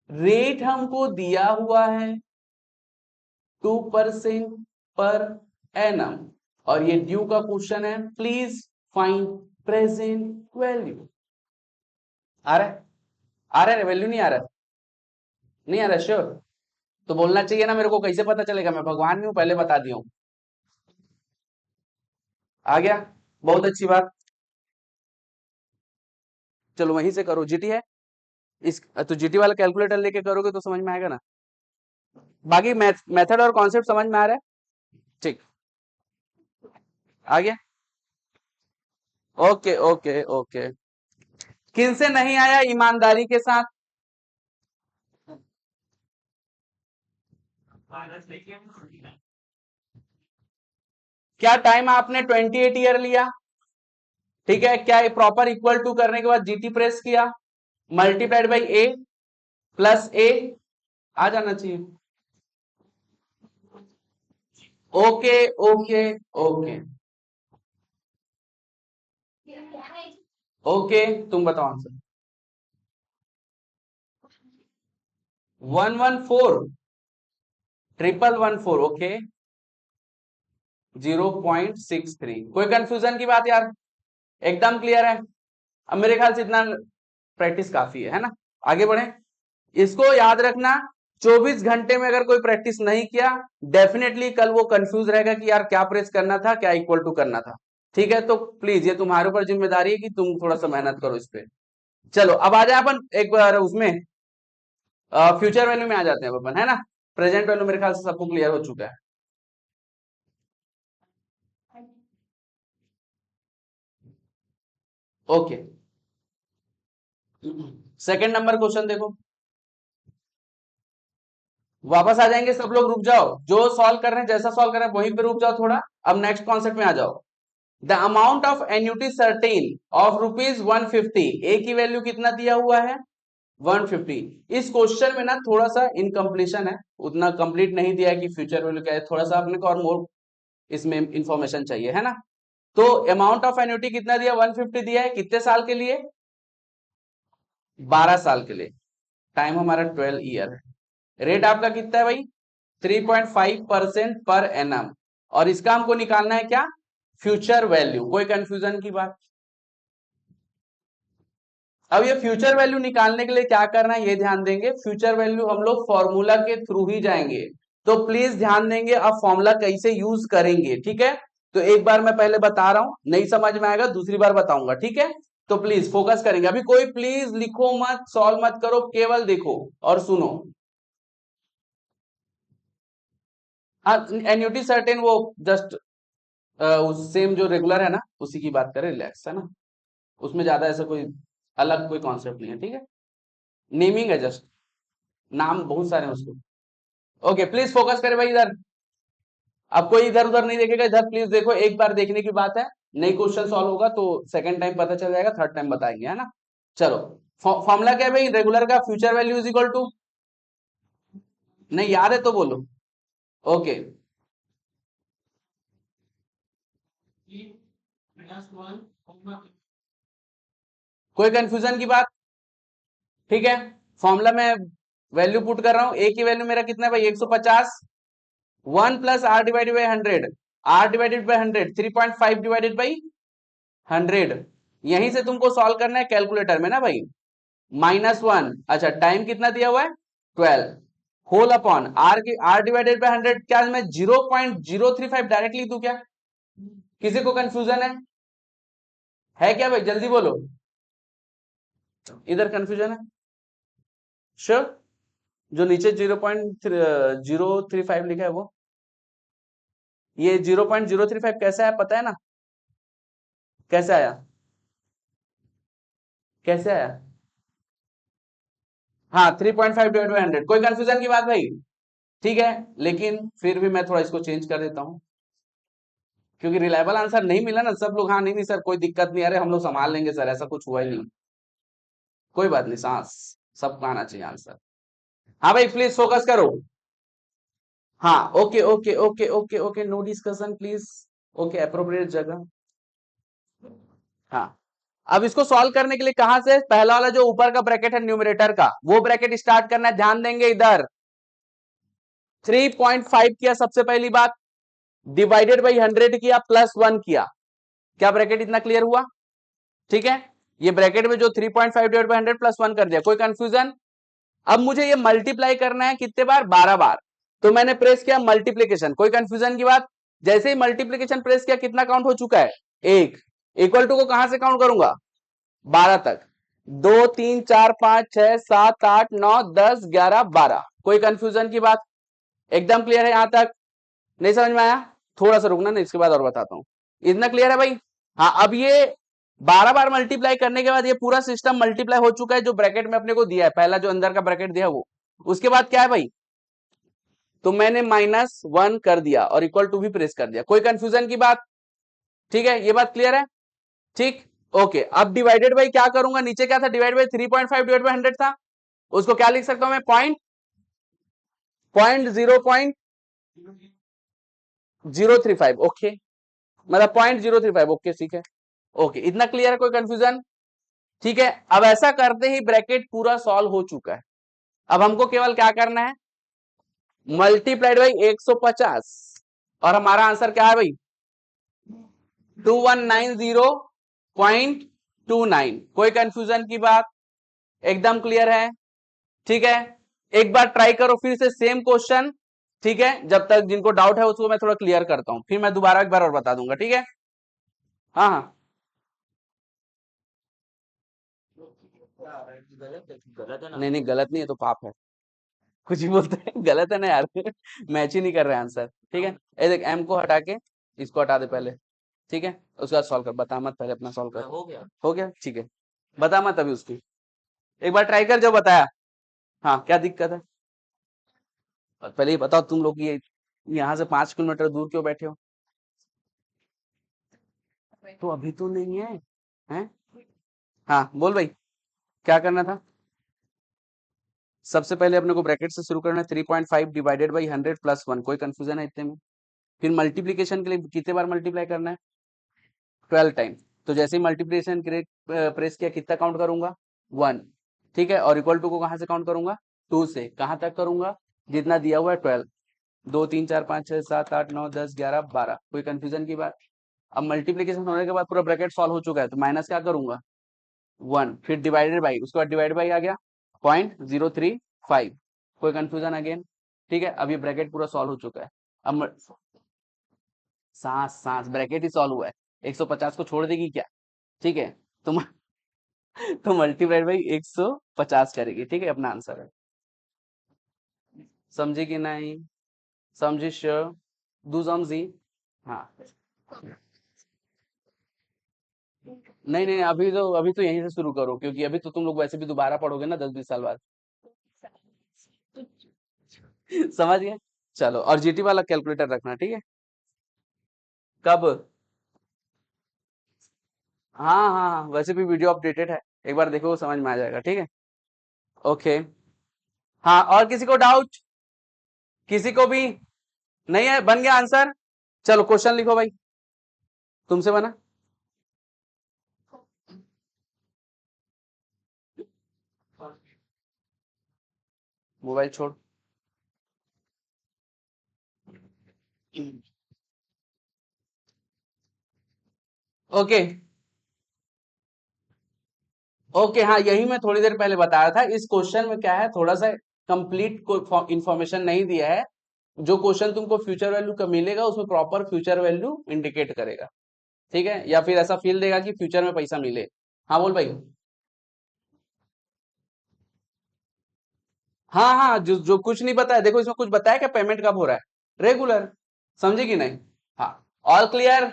रेट हमको दिया हुआ है 2% पर एनम, और ये ड्यू का क्वेश्चन है, प्लीज फाइंड प्रेजेंट वैल्यू। आ रहा है? आ रहा है वैल्यू? नहीं आ रहा? नहीं आ रहा? श्योर? तो बोलना चाहिए ना मेरे को, कैसे पता चलेगा? मैं भगवान नहीं हूं, पहले बता दिया हूं। आ गया? बहुत अच्छी बात। चलो वहीं से करो, जीटी है इस, तो जीटी वाला कैलकुलेटर लेके करोगे तो समझ में आएगा ना। बाकी मेथड और कॉन्सेप्ट समझ में आ रहा है? ठीक, आ गया? Okay, okay, okay. किन से नहीं आया ईमानदारी के साथ? क्या टाइम आपने 28 ईयर लिया? ठीक है, क्या प्रॉपर इक्वल टू करने के बाद जीटी प्रेस किया, मल्टीप्लाइड बाई ए प्लस ए, आ जाना चाहिए। ओके, ओके, ओके, ओके, तुम बताओ आंसर। 114 111 ओके 0.63। कोई कंफ्यूजन की बात यार? एकदम क्लियर है। अब मेरे ख्याल से इतना प्रैक्टिस काफी है ना? आगे बढ़े। इसको याद रखना, 24 घंटे में अगर कोई प्रैक्टिस नहीं किया, डेफिनेटली कल वो कंफ्यूज रहेगा कि यार क्या प्रेस करना था, क्या इक्वल टू करना था। ठीक है, तो प्लीज ये तुम्हारे ऊपर जिम्मेदारी है कि तुम थोड़ा सा मेहनत करो इस पे। चलो अब आ जाए अपन एक बार उसमें फ्यूचर वैल्यू में आ जाते हैं अपन, है ना? प्रेजेंट वैल्यू मेरे ख्याल से सबको क्लियर हो चुका है। ओके, सेकंड नंबर क्वेश्चन देखो। वापस आ जाएंगे सब लोग, रुक जाओ। जो सॉल्व कर रहे हैं, जैसा सॉल्व कर रहे हैं वहीं पे रुक जाओ थोड़ा। अब नेक्स्ट कॉन्सेप्ट में आ जाओ। The amount of annuity certain of rupees 150, ए की वैल्यू कितना दिया हुआ है? 150। इस क्वेश्चन में ना थोड़ा सा इनकम्प्लीशन है, उतना कंप्लीट नहीं दिया है कि फ्यूचर वैल्यू क्या है, थोड़ा सा अपने को और मोर इसमें इंफॉर्मेशन चाहिए, है ना? तो अमाउंट ऑफ एन्युटी कितना दिया? 150 दिया है। कितने साल के लिए? 12 साल के लिए। टाइम हमारा 12 ईयर है। रेट आपका कितना है भाई? 3.5% पर एनम। और इसका हमको निकालना है क्या? Future value. कोई कंफ्यूजन की बात? अब ये फ्यूचर वैल्यू निकालने के लिए क्या करना है ये ध्यान देंगे। फ्यूचर वैल्यू हम लोग फॉर्मूला के थ्रू ही जाएंगे, तो प्लीज ध्यान देंगे अब फॉर्मूला कैसे यूज करेंगे। ठीक है, तो एक बार मैं पहले बता रहा हूं, नहीं समझ में आएगा दूसरी बार बताऊंगा। ठीक है, तो प्लीज फोकस करेंगे। अभी कोई प्लीज लिखो मत, सॉल्व मत करो, केवल देखो और सुनो। हाँ, एन्युटी सर्टेन वो जस्ट सेम जो रेगुलर है ना उसी की बात करें, रिलैक्स है ना, उसमें ज्यादा ऐसा कोई अलग कोई कॉन्सेप्ट नहीं है। ठीक है, नेमिंग है जस्ट, नाम बहुत सारे हैं उसको। ओके, प्लीज फोकस करें भाई इधर। अब कोई इधर उधर नहीं देखेगा, इधर प्लीज देखो। एक बार देखने की बात है, नई क्वेश्चन सॉल्व होगा तो सेकंड टाइम पता चल जाएगा, थर्ड टाइम बताएंगे, है ना? चलो, फॉर्मूला क्या है भाई रेगुलर का? Future value is equal to, नहीं याद है तो बोलो। ओके, कोई कंफ्यूजन की बात? ठीक है, फॉर्मूला में वैल्यू पुट कर रहा हूं। ए की वैल्यू मेरा कितना है भाई? 150। 1 plus r divided by 100, r divided by 100, 3.5 divided by 100। यहीं से तुमको सॉल्व करना है कैलकुलेटर में ना भाई। -1, अच्छा टाइम कितना दिया हुआ है? 12, होल अपॉन आर की आर डिवाइडेड बाई 100। क्या मैं 0.035 डायरेक्टली दूं क्या? किसी को कंफ्यूजन है क्या भाई? जल्दी बोलो, इधर कंफ्यूजन है? श्योर? जो नीचे 0.035 लिखा है वो, ये 0.035 कैसे आया पता है ना? कैसे आया? कैसे आया? हाँ, 3.5 डिवाइड बाई 100। कोई कंफ्यूजन की बात भाई? ठीक है, लेकिन फिर भी मैं थोड़ा इसको चेंज कर देता हूं, क्योंकि रिलायबल आंसर नहीं मिला ना। सब लोग हाँ नहीं नहीं सर कोई दिक्कत नहीं, अरे हम लोग संभाल लेंगे सर, ऐसा कुछ हुआ ही नहीं। कोई बात नहीं, सांस सबको आना चाहिए आंसर। हाँ भाई प्लीज फोकस करो। हाँ, okay okay okay okay okay, no discussion please. Okay, appropriate जगह। हाँ, अब इसको सॉल्व करने के लिए कहां से? पहला वाला जो ऊपर का ब्रैकेट है न्यूमरेटर का, वो ब्रैकेट स्टार्ट करना है। ध्यान देंगे इधर, 3.5 किया सबसे पहली बात, डिवाइडेड बाई 100 किया, +1 किया। क्या ब्रैकेट इतना क्लियर हुआ? ठीक है, ये ब्रैकेट में जो 3.5 डिवाइड बाई 100 +1 कर दिया। कोई कंफ्यूजन? अब मुझे ये मल्टीप्लाई करना है कितने बार? 12 बार। तो मैंने प्रेस किया मल्टीप्लीकेशन। कोई कंफ्यूजन की बात? जैसे ही मल्टीप्लीकेशन प्रेस किया कितना काउंट हो चुका है? 1। इक्वल टू को कहां से काउंट करूंगा? 12 तक। 2 3 4 5 6 7 8 9 10 11 12। कोई कंफ्यूजन की बात? एकदम क्लियर है यहां तक? नहीं समझ में आया? थोड़ा सा रुकना ना, इसके बाद और बताता हूं। इतना क्लियर है भाई? हाँ, अब ये 12 बार मल्टीप्लाई करने के बाद ये पूरा सिस्टम मल्टीप्लाई हो चुका है, जो ब्रैकेट में अपने को दिया है, पहला जो अंदर का ब्रैकेट दिया है वो। उसके बाद क्या है भाई? तो मैंने -1 कर दिया और इक्वल टू भी प्रेस कर दिया। कोई कंफ्यूजन की बात? ठीक है, ये बात क्लियर है? ठीक, ओके। अब डिवाइडेड बाई क्या करूंगा? नीचे क्या था? डिवाइड बाई 3.5 डिवाइड बाई 100 था। उसको क्या लिख सकता हूं मैं? पॉइंट 0.035। ओके, मतलब 0.035। ओके, ठीक है। ओके, इतना क्लियर है? कोई कंफ्यूजन? ठीक है, अब ऐसा करते ही ब्रैकेट पूरा सॉल्व हो चुका है। अब हमको केवल क्या करना है, मल्टीप्लाइड बाई 150 और हमारा आंसर क्या है भाई 2190.29। कोई कंफ्यूजन की बात, एकदम क्लियर है, ठीक है। एक बार ट्राई करो फिर से सेम क्वेश्चन, ठीक है, जब तक जिनको डाउट है उसको मैं थोड़ा क्लियर करता हूं, फिर मैं दोबारा एक बार और बता दूंगा, ठीक है। हाँ हाँ नहीं नहीं गलत नहीं है तो पाप है, कुछ भी बोलते हैं गलत है ना यार मैच ही नहीं कर रहे आंसर, ठीक है। ये देख एम को हटा के इसको हटा दे पहले, ठीक है, उसके बाद सॉल्व कर, बता मत पहले अपना सॉल्व कर, हो गया ठीक है, बता मत अभी उसकी, एक बार ट्राई कर जो बताया। हाँ क्या दिक्कत है, और पहले ही बताओ तुम लोग ये यहाँ से 5 किलोमीटर दूर क्यों बैठे हो, तो अभी तो नहीं है, हैं? हाँ बोल भाई, क्या करना था। सबसे पहले अपने को ब्रैकेट से शुरू करना है, 3.5 डिवाइडेड बाई 100 + 1, कोई कंफ्यूजन है इतने में। फिर मल्टीप्लीकेशन के लिए कितने बार मल्टीप्लाई करना है, 12 टाइम। तो जैसे ही मल्टीप्लिकेशन प्रेस किया कितना काउंट करूंगा 1, ठीक है, और इक्वल टू को कहां से काउंट करूंगा 2 से, कहां तक करूंगा जितना दिया हुआ है 12, 2 3 4 5 6 7 8 9 10 11 12, कोई कंफ्यूजन की बात। अब मल्टीप्लीकेशन होने के बाद पूरा ब्रैकेट सॉल्व हो चुका है तो माइनस क्या करूंगा 1, फिर डिवाइडेड बाई, उसके बाद डिवाइड बाई आ गया 0.035, कोई कंफ्यूजन अगेन, ठीक है। अब ये ब्रैकेट पूरा सॉल्व हो चुका है। अब सांस सांस ब्रैकेट ही सॉल्व हुआ है, 150 को छोड़ देगी क्या, ठीक है, तो तो मल्टीप्लाइड बाई 150 करेगी, ठीक है, अपना आंसर है। समझी कि नहीं, समझी श्योर, दू समझी, हाँ नहीं नहीं अभी तो यहीं से शुरू करो, क्योंकि अभी तो तुम लोग वैसे भी दोबारा पढ़ोगे ना 10-20 साल बाद समझ गए। चलो और जीटी वाला कैलकुलेटर रखना, ठीक है। कब, हाँ हाँ हाँ, वैसे भी वीडियो अपडेटेड है, एक बार देखो समझ में आ जाएगा, ठीक है। ओके, हाँ और किसी को डाउट, किसी को भी नहीं है, बन गया आंसर। चलो क्वेश्चन लिखो भाई, तुमसे बना, मोबाइल छोड़। ओके ओके, हाँ यही मैं थोड़ी देर पहले बताया था, इस क्वेश्चन में क्या है थोड़ा सा कंप्लीट कोई इंफॉर्मेशन नहीं दिया है, जो क्वेश्चन तुमको फ्यूचर वैल्यू का मिलेगा उसमें प्रॉपर फ्यूचर वैल्यू इंडिकेट करेगा, ठीक है, या फिर ऐसा फील देगा कि फ्यूचर में पैसा मिले। हाँ बोल भाई। हाँ हाँ जो जो कुछ नहीं बताया, देखो इसमें कुछ बताया क्या, पेमेंट कब हो रहा है रेगुलर, समझे कि नहीं। हाँ ऑल क्लियर,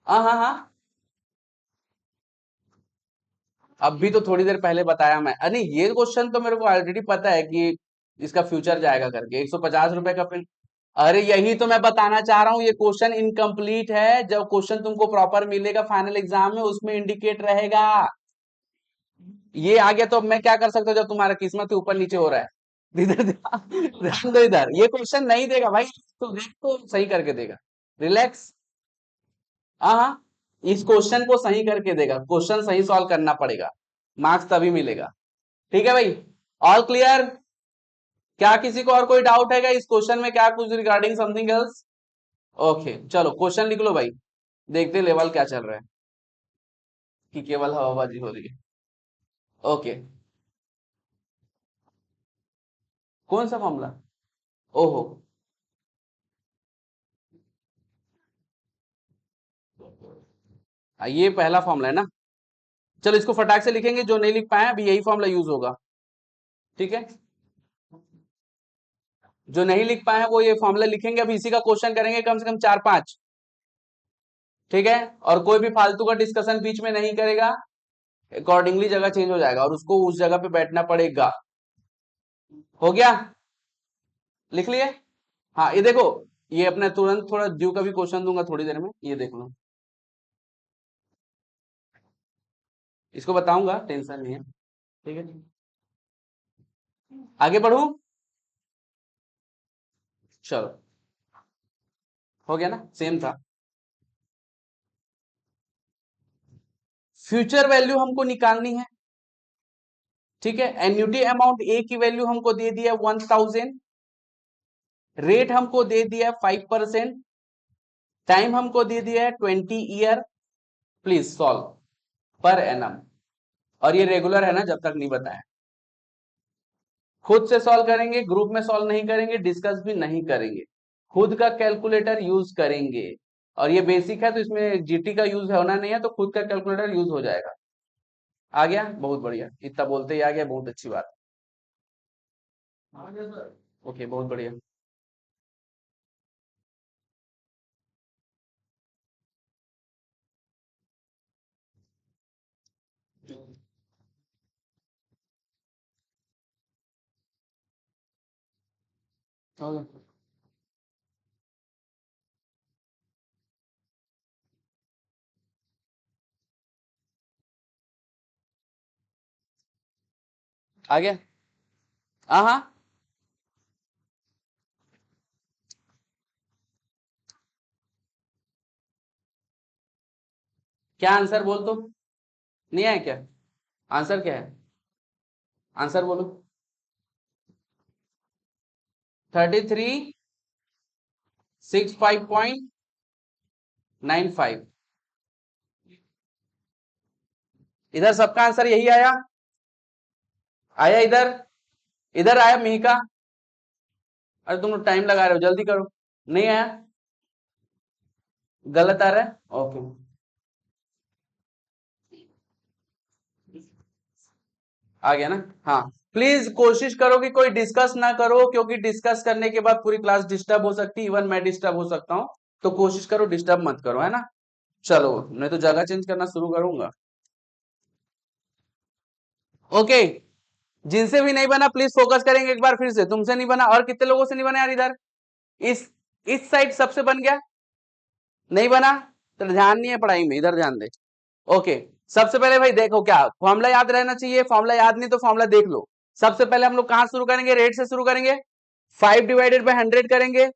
हाँ हाँ हाँ, अब भी तो थोड़ी देर पहले बताया मैं, अरे ये क्वेश्चन तो मेरे को ऑलरेडी पता है कि इसका फ्यूचर जाएगा करके 150 रुपए का पिन। अरे यही तो मैं बताना चाह रहा हूँ, ये क्वेश्चन इनकम्प्लीट है, जब क्वेश्चन तुमको प्रॉपर मिलेगा फाइनल एग्जाम में उसमें इंडिकेट रहेगा। ये आ गया तो अब मैं क्या कर सकता हूँ, जब तुम्हारा किस्मत ऊपर नीचे हो रहा है इधर ध्यान दो इधर, ये क्वेश्चन नहीं देगा भाई, तो देख तो सही करके देगा, रिलैक्स। हाँ हाँ, इस क्वेश्चन को सही करके देगा, क्वेश्चन सही सॉल्व करना पड़ेगा, मार्क्स तभी मिलेगा, ठीक है भाई। ऑल क्लियर, क्या किसी को और कोई डाउट है क्या इस क्वेश्चन में, क्या कुछ रिगार्डिंग समथिंग एल्स। ओके चलो क्वेश्चन लिख लो भाई, देखते लेवल क्या चल रहा है, कि केवल हवाबाजी हो रही है। ओके, कौन सा मामला, ओहो, ये पहला फॉर्मूला है ना, चलो इसको फटाक से लिखेंगे, जो नहीं लिख पाए अभी यही फॉर्मूला यूज होगा, ठीक है, जो नहीं लिख पाए वो ये फॉर्मूला लिखेंगे, अभी इसी का क्वेश्चन करेंगे कम से कम 4-5, ठीक है, और कोई भी फालतू का डिस्कशन बीच में नहीं करेगा, अकॉर्डिंगली जगह चेंज हो जाएगा और उसको उस जगह पे बैठना पड़ेगा। हो गया, लिख लिए, हाँ ये देखो, ये अपने तुरंत थोड़ा ड्यू का भी क्वेश्चन दूंगा थोड़ी देर में, ये देख लो, इसको बताऊंगा, टेंशन नहीं है, ठीक है, आगे बढ़ू, चलो हो गया ना, सेम था। फ्यूचर वैल्यू हमको निकालनी है, ठीक है। एन्युटी अमाउंट ए की वैल्यू हमको दे दिया 1000, रेट हमको दे दिया 5%, टाइम हमको दे दिया है 20 year. Please solve per annum, और ये रेगुलर है ना, जब तक नहीं बताया। खुद से सॉल्व करेंगे, ग्रुप में सॉल्व नहीं करेंगे, डिस्कस भी नहीं करेंगे, खुद का कैलकुलेटर यूज करेंगे। और ये बेसिक है तो इसमें जीटी का यूज होना नहीं है, तो खुद का कैलकुलेटर यूज हो जाएगा। आ गया, बहुत बढ़िया, इतना बोलते ही आ गया, बहुत अच्छी बात। ओके, बहुत बढ़िया। ओके। आ गया। हाँ हाँ, क्या आंसर बोल तो, नहीं आया क्या? आंसर क्या है? आंसर बोलो। 3365.95। इधर सबका आंसर यही आया? आया इधर? इधर आया मिहिका? अरे तुम लोग टाइम लगा रहे हो, जल्दी करो। नहीं आया? गलत आ रहा है? ओके, आ गया ना? हाँ। प्लीज कोशिश करो कि कोई डिस्कस ना करो, क्योंकि डिस्कस करने के बाद पूरी क्लास डिस्टर्ब हो सकती है, इवन मैं डिस्टर्ब हो सकता हूँ। तो कोशिश करो डिस्टर्ब मत करो, है ना? चलो, मैं तो जगह चेंज करना शुरू करूंगा। ओके, जिनसे भी नहीं बना प्लीज फोकस करेंगे एक बार फिर से। तुमसे नहीं बना, और कितने लोगों से नहीं बना यार इधर? इस साइड सबसे बन गया? नहीं बना तो ध्यान नहीं है पढ़ाई में, इधर ध्यान दे। ओके, सबसे पहले भाई देखो, क्या फॉर्मूला याद रहना चाहिए? फॉर्मूला याद नहीं तो फॉर्मूला देख लो। सबसे पहले हम लोग कहां शुरू करेंगे? रेट से शुरू करेंगे। 5/100 करेंगे,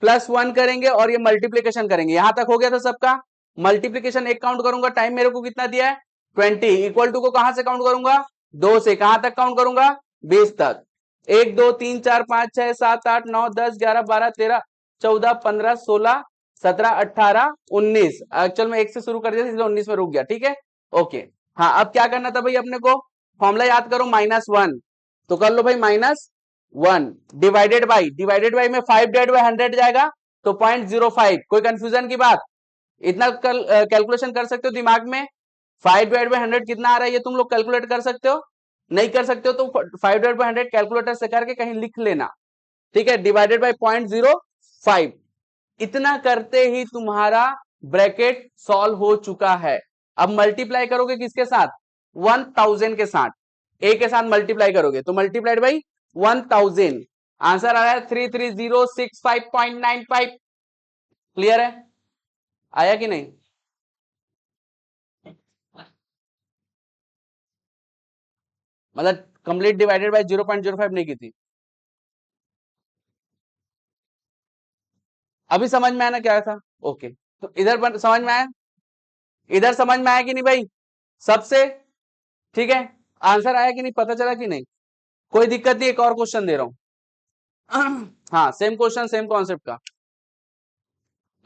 +1 करेंगे, और ये मल्टीप्लीकेशन करेंगे। यहां तक हो गया था सबका? मल्टीप्लीकेशन एक काउंट करूंगा, टाइम मेरे को कितना दिया है? 20। इक्वल टू को कहां से काउंट करूंगा? 2 से। कहां तक काउंट करूंगा? 20 तक। 1 2 3 4 5 6 7 8 9 10 11 12 13 14 15 16 17 18 19। एक्चुअल में 1 से शुरू कर दिया इसलिए 19 में रुक गया, ठीक है। ओके। हाँ, अब क्या करना था भाई अपने को? फॉर्मूला याद करो, -1। तो कर लो भाई, -1 डिवाइडेड बाई में 5/100 जाएगा, तो 0.05। कोई कंफ्यूजन की बात? इतना कैलकुलेशन कर सकते हो दिमाग में? 5/100 कितना आ रहा है ये तुम लोग कैलकुलेट कर सकते हो? नहीं कर सकते हो तो 5/100 कैलकुलेटर से करके कहीं लिख लेना, ठीक है। डिवाइडेड बाई 0.05, इतना करते ही तुम्हारा ब्रैकेट सॉल्व हो चुका है। अब मल्टीप्लाई करोगे किसके साथ? 1000 के साथ। ए के साथ मल्टीप्लाई करोगे तो मल्टीप्लाइड बाई 1000, आंसर आ रहा है 33065.95। क्लियर है? आया कि नहीं? मतलब कंप्लीट डिवाइडेड बाय 0.05 नहीं की थी? अभी समझ में आया ना क्या था? ओके, तो इधर समझ में आया? इधर समझ में आया कि नहीं भाई सबसे? ठीक है, आंसर आया कि नहीं, पता चला कि नहीं? कोई दिक्कत नहीं, एक और क्वेश्चन दे रहा हूं। हाँ, सेम क्वेश्चन सेम कॉन्सेप्ट का।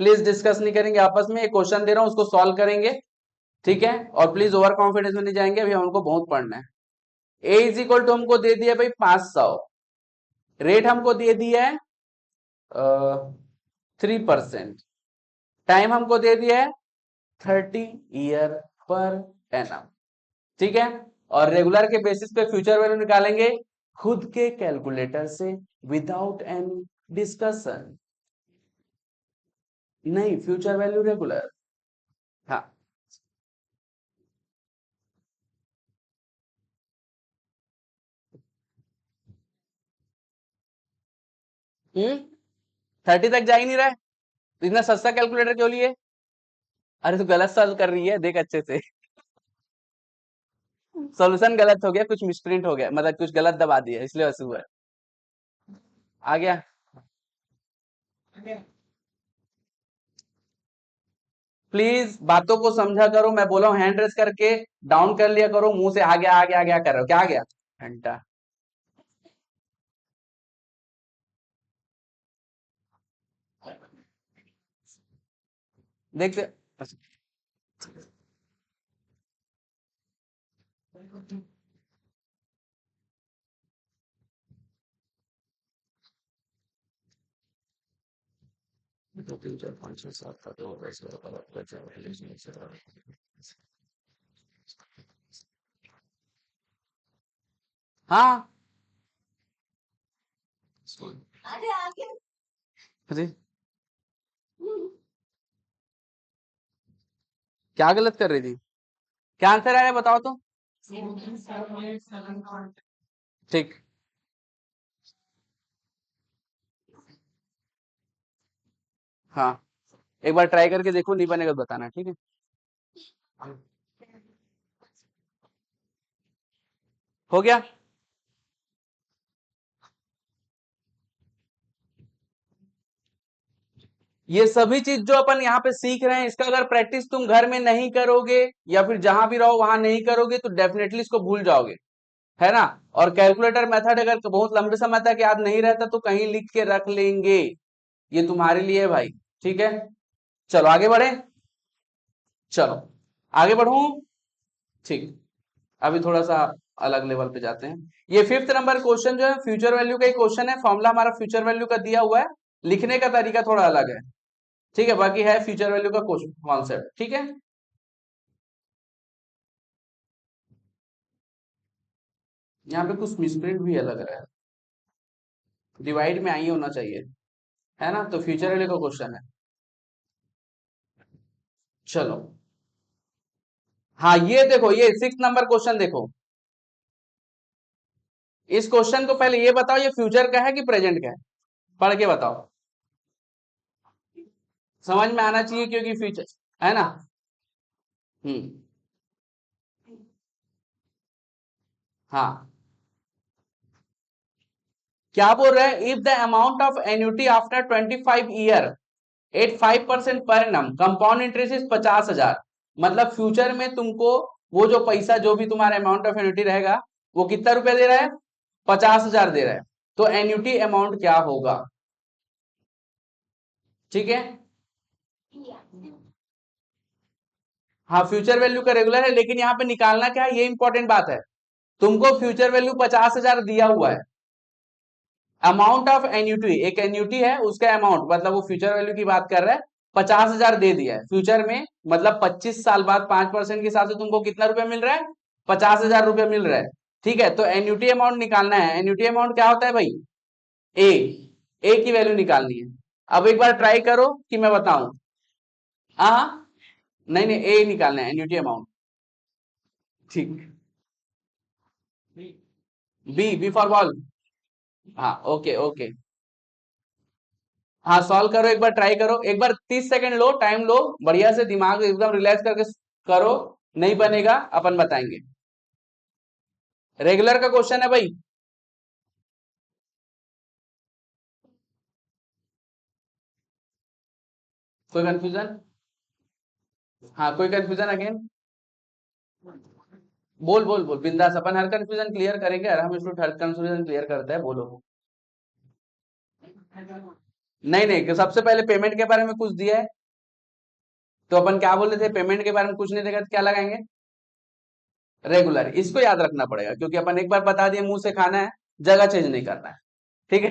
प्लीज डिस्कस नहीं करेंगे आपस में, एक क्वेश्चन दे रहा हूं उसको सॉल्व करेंगे, ठीक है। और प्लीज ओवर कॉन्फिडेंस में नहीं जाएंगे, अभी हमको बहुत पढ़ना है। ए इज इक्वल टू हमको दे दिया भाई 500, रेट हमको दे दिया है 3%, टाइम हमको दे दिया है 30 ईयर पर एनम, ठीक है। और रेगुलर के बेसिस पे फ्यूचर वैल्यू निकालेंगे खुद के कैलकुलेटर से, विदाउट एनी डिस्कशन। नहीं, फ्यूचर वैल्यू रेगुलर। हाँ। 30 तक जा ही नहीं रहा है, तो इतना सस्ता कैलकुलेटर क्यों लिए? अरे तो गलत सॉल्व कर रही है, देख अच्छे से। सॉल्यूशन गलत हो गया, कुछ मिसप्रिंट हो गया, मतलब कुछ गलत दबा दिया, इसलिए वैसे हुआ है। आ गया? प्लीज बातों को समझा करो, मैं बोला हूं हैंड रेस करके डाउन कर लिया करो, मुंह से आ गया आ गया आ गया कर रहे हो, क्या आ गया? घंटा। देखते दो तीन चार पाँच छह सात आठ नौ दस ग्यारह बारह तेरह चौदह पंद्रह सोलह हाँ अरे क्या गलत कर रही थी? क्या आंसर आया बताओ तो। ठीक, हाँ एक बार ट्राई करके देखो, नहीं बनेगा तो बताना, ठीक है। हो गया। ये सभी चीज जो अपन यहाँ पे सीख रहे हैं, इसका अगर प्रैक्टिस तुम घर में नहीं करोगे या फिर जहां भी रहो वहां नहीं करोगे तो डेफिनेटली इसको भूल जाओगे, है ना। और कैलकुलेटर मेथड अगर बहुत लंबे समय तक याद नहीं रहता तो कहीं लिख के रख लेंगे, ये तुम्हारे लिए है भाई, ठीक है। चलो आगे बढ़े, चलो आगे बढ़ू, ठीक। अभी थोड़ा सा अलग लेवल पे जाते हैं। ये फिफ्थ नंबर क्वेश्चन जो है फ्यूचर वैल्यू का ही क्वेश्चन है, फॉर्मूला हमारा फ्यूचर वैल्यू का दिया हुआ है, लिखने का तरीका थोड़ा अलग है, ठीक है। बाकी है फ्यूचर वैल्यू का कॉन्सेप्ट, ठीक है। यहाँ पे कुछ मिसप्रिंट भी है लग रहा है, डिवाइड में आई होना चाहिए, है ना। तो फ्यूचर वैल्यू का क्वेश्चन है, चलो। हाँ ये देखो, ये सिक्स नंबर क्वेश्चन देखो। इस क्वेश्चन को पहले ये बताओ, ये फ्यूचर का है कि प्रेजेंट का है, पढ़ के बताओ। समझ में आना चाहिए क्योंकि फ्यूचर, है ना। हम्म, हाँ क्या बोल रहे हैं, if the amount of annuity after 25 year at 5% per annum compound interest is 50,000। मतलब फ्यूचर में तुमको वो जो पैसा, जो भी तुम्हारा अमाउंट ऑफ एन्युटी रहेगा, वो कितना रुपया दे रहा है, 50,000 दे रहा है। तो एन्युटी अमाउंट क्या होगा, ठीक है। हाँ फ्यूचर वैल्यू का रेगुलर है, लेकिन यहाँ पे निकालना क्या है, ये इंपॉर्टेंट बात है। तुमको फ्यूचर वैल्यू 50,000 दिया हुआ है, अमाउंट ऑफ एन्युटी, एक एन्युटी है उसका अमाउंट, मतलब वो फ्यूचर वैल्यू की बात कर रहा है, 50,000 दे दिया है फ्यूचर में, मतलब 25 साल बाद 5% के हिसाब से तुमको कितना रुपया मिल रहा है, 50,000 रुपया मिल रहा है, ठीक है। तो एन्युटी अमाउंट निकालना है, एन्युटी अमाउंट क्या होता है भाई, ए, ए की वैल्यू निकालनी है। अब एक बार ट्राई करो कि मैं बताऊं। हाँ नहीं नहीं, ए निकालना है, एन्युटी अमाउंट, ठीक। बी, बी फॉर बॉल, हाँ ओके ओके। हाँ सॉल्व करो, एक बार ट्राई करो, एक बार 30 सेकंड लो, टाइम लो, बढ़िया से दिमाग एकदम रिलैक्स करके करो, नहीं बनेगा अपन बताएंगे। रेगुलर का क्वेश्चन है भाई। कोई कंफ्यूजन, हाँ कोई कंफ्यूजन अगेन, बोल बोल बोल बिंदास, अपन हर कंफ्यूजन क्लियर करेंगे, और हम इसको हर कंफ्यूजन क्लियर करते हैं, बोलो। नहीं नहीं, सबसे पहले पेमेंट के बारे में कुछ दिया है, तो अपन क्या बोल रहे थे, पेमेंट के बारे में कुछ नहीं देगा तो क्या लगाएंगे, रेगुलर। इसको याद रखना पड़ेगा क्योंकि अपन एक बार बता दिए, मुंह से खाना है, जगह चेंज नहीं करना है, ठीक है।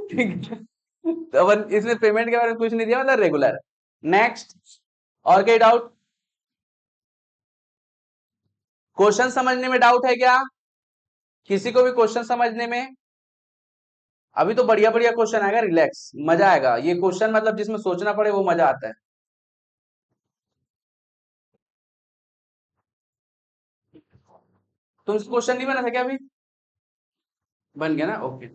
ठीक है, तो अपन इसमें पेमेंट के बारे में कुछ नहीं दिया, मतलब रेगुलर। नेक्स्ट, और कोई डाउट, क्वेश्चन समझने में डाउट है क्या, किसी को भी क्वेश्चन समझने में। अभी तो बढ़िया बढ़िया क्वेश्चन आएगा, रिलैक्स, मजा आएगा, ये क्वेश्चन मतलब जिसमें सोचना पड़े वो मजा आता है। तुम क्वेश्चन नहीं बना था क्या अभी, बन गया ना, ओके।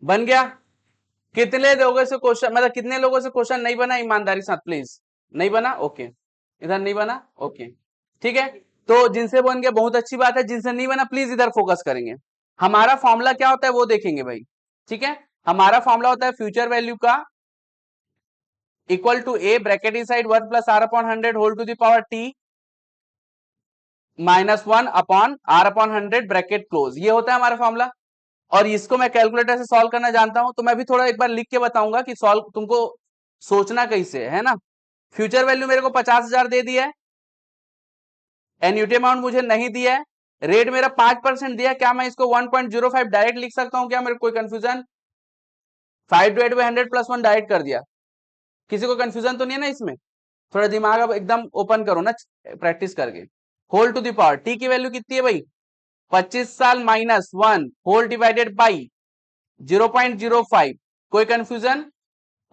बन गया। कितने लोगों से क्वेश्चन, मतलब कितने लोगों से क्वेश्चन नहीं बना, ईमानदारी साथ प्लीज। नहीं बना, ओके। इधर नहीं बना, ओके, ठीक है। तो जिनसे बन गया बहुत अच्छी बात है, जिनसे नहीं बना प्लीज इधर फोकस करेंगे। हमारा फॉर्मूला क्या होता है वो देखेंगे भाई, ठीक है। हमारा फॉर्मूला होता है फ्यूचर वैल्यू का equal to A bracket inside 1 plus r upon 100 whole to the power t minus 1 upon r upon 100 bracket close, ये होता है हमारा फॉर्मूला। और इसको मैं कैलकुलेटर से सॉल्व करना जानता हूं, तो मैं भी थोड़ा एक बार लिख के बताऊंगा कि सॉल्व तुमको सोचना कैसे है ना। फ्यूचर वैल्यू मेरे को 50,000 दे दिया है, एन्युटी अमाउंट मुझे नहीं दिया है, रेट मेरा 5% दिया है। क्या मैं इसको 1.05 डायरेक्ट लिख सकता हूं क्या? मेरे कोई confusion? 5 divide by 100 plus 1 direct कर दिया, किसी को कंफ्यूजन तो नहीं है ना इसमें? थोड़ा दिमाग अब एकदम ओपन करो ना प्रैक्टिस करके। Whole to the power t की वैल्यू कितनी है भाई? 25 साल माइनस 1 होल डिवाइडेड बाई 0.05। कोई कंफ्यूजन?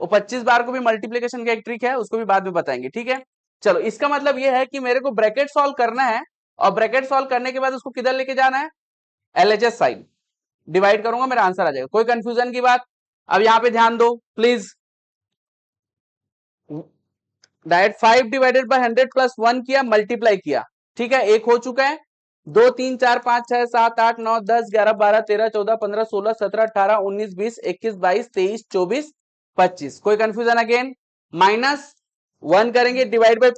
वो 25 बार को भी मल्टीप्लीकेशन का एक ट्रिक है, उसको भी बाद में बताएंगे, ठीक है। चलो, इसका मतलब ये है कि मेरे को ब्रैकेट सॉल्व करना है, और ब्रैकेट सॉल्व करने के बाद उसको किधर लेके जाना है? एलएचएस साइड डिवाइड करूंगा, मेरा आंसर आ जाएगा। कोई कंफ्यूजन की बात? अब यहां पे ध्यान दो please. Direct 5 divided by 100 plus 1 किया, मल्टीप्लाई किया, ठीक है, एक हो चुका है। 2 3 4 5 6 7 8 9 10 11 12 13 14 15 16 17 18 19 20 21 22 23 24 25। कोई कंफ्यूजन? अगेन माइनस 1 करेंगे, डिवाइड बाय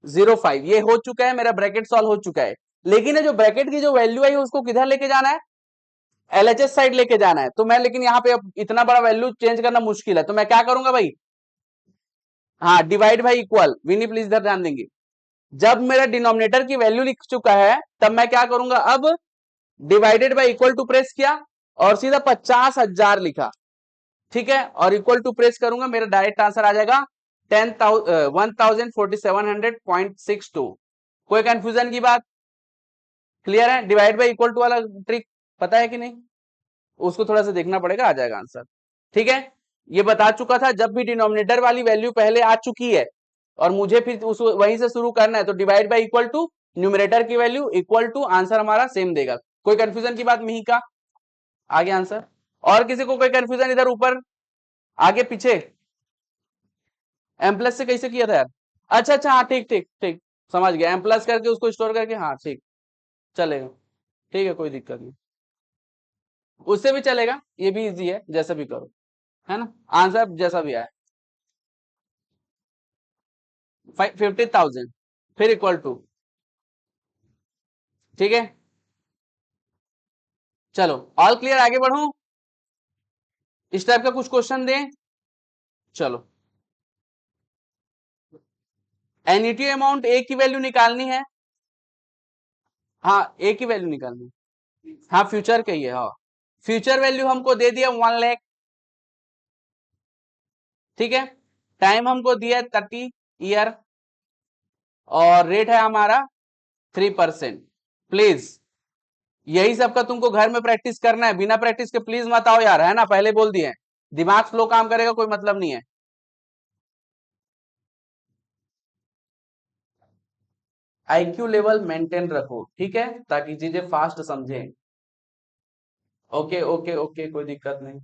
0.05, ये हो चुका है, मेरा ब्रैकेट सॉल्व हो चुका है। लेकिन ये जो ब्रैकेट की जो वैल्यू आई उसको किधर लेके जाना है? एलएचएस साइड लेके जाना है। तो मैं, लेकिन यहाँ पे अब इतना बड़ा वैल्यू चेंज करना मुश्किल है, तो मैं क्या करूंगा भाई? हाँ, divide by equal. Vinny please इधर ध्यान देंगे। जब मेरा डिनोमिनेटर की वैल्यू लिख चुका है, तब मैं क्या करूंगा? अब divided by equal to press किया और सीधा 50,000 लिखा, ठीक है, और इक्वल टू प्रेस करूंगा, मेरा डायरेक्ट आंसर आ जाएगा 10,14700.62। कोई कंफ्यूजन की बात? क्लियर है? डिवाइड बाई इक्वल टू वाला ट्रिक पता है कि नहीं? उसको थोड़ा सा देखना पड़ेगा, आ जाएगा आंसर, ठीक है। ये बता चुका था, जब भी डिनोमिनेटर वाली वैल्यू पहले आ चुकी है और मुझे फिर उस वहीं से शुरू करना है, तो divide by equal to numerator की वैल्यू इक्वल टू आंसर हमारा सेम देगा। कोई कंफ्यूजन की बात? मिही का आगे आंसर। और किसी को कोई कंफ्यूजन इधर ऊपर आगे पीछे? एम प्लस से कैसे किया था यार? अच्छा अच्छा, हाँ ठीक ठीक ठीक, समझ गया। एम प्लस करके उसको स्टोर करके, हाँ ठीक, चलेगा, ठीक है, कोई दिक्कत नहीं, उससे भी चलेगा, ये भी इजी है, जैसा भी करो, है ना, आंसर जैसा भी आए। 50,000 फिर इक्वल टू, ठीक है। चलो, ऑल क्लियर, आगे बढ़ूं? इस टाइप का कुछ क्वेश्चन दें? चलो, एन्युटी अमाउंट ए की वैल्यू निकालनी है। हाँ, ए की वैल्यू निकालनी है, हाँ फ्यूचर का ही है। हाँ, फ्यूचर वैल्यू हमको दे दिया 1 लाख, ठीक है। टाइम हमको दिया 30 ईयर, और रेट है हमारा 3%। प्लीज यही सब का तुमको घर में प्रैक्टिस करना है, बिना प्रैक्टिस के प्लीज मत आओ यार, है ना, पहले बोल दिए। दिमाग स्लो काम करेगा, कोई मतलब नहीं है। आईक्यू लेवल मेंटेन रखो, ठीक है, ताकि चीजें फास्ट समझें। ओके ओके ओके, कोई दिक्कत नहीं।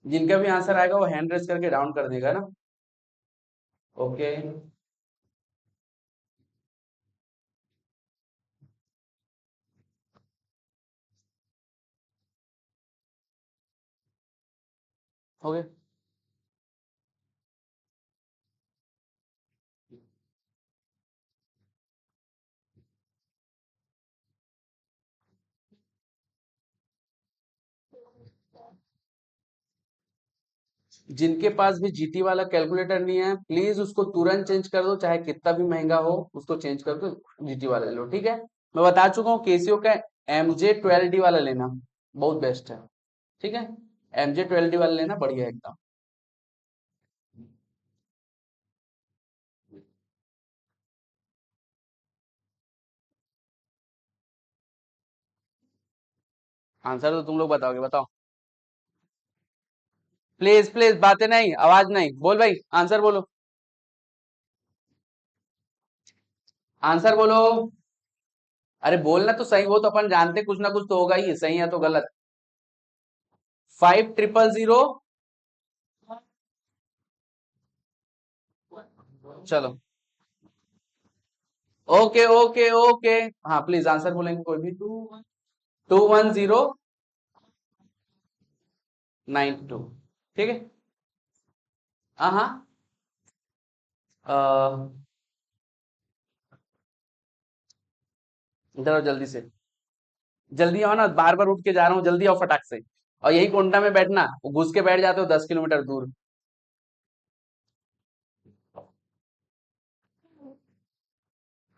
जिनका भी आंसर आएगा वो हैंड रेस करके डाउन कर देगा ना। Okay, okay. जिनके पास भी जीटी वाला कैलकुलेटर नहीं है, प्लीज उसको तुरंत चेंज कर दो, चाहे कितना भी महंगा हो, उसको चेंज करके जीटी वाला ले लो, ठीक है। मैं बता चुका हूँ, केसीओ का MJ12D वाला लेना बहुत बेस्ट है, ठीक है। MJ12D वाला लेना, बढ़िया एकदम। आंसर तो तुम लोग बताओगे, बताओ प्लीज प्लीज, बातें नहीं, आवाज नहीं, बोल भाई, आंसर बोलो, आंसर बोलो। अरे बोलना तो सही, हो तो अपन जानते, कुछ ना कुछ तो होगा ही, सही है तो गलत। 5000। चलो, ओके ओके ओके, हाँ प्लीज आंसर बोलेंगे कोई भी। 210 92। ठीक है। हाँ इधर आओ जल्दी से, जल्दी आओ ना, बार बार उठ के जा रहा हूँ, जल्दी आओ फटाक से। और यही कोंडा में बैठना, घुस के बैठ जाते हो 10 किलोमीटर दूर।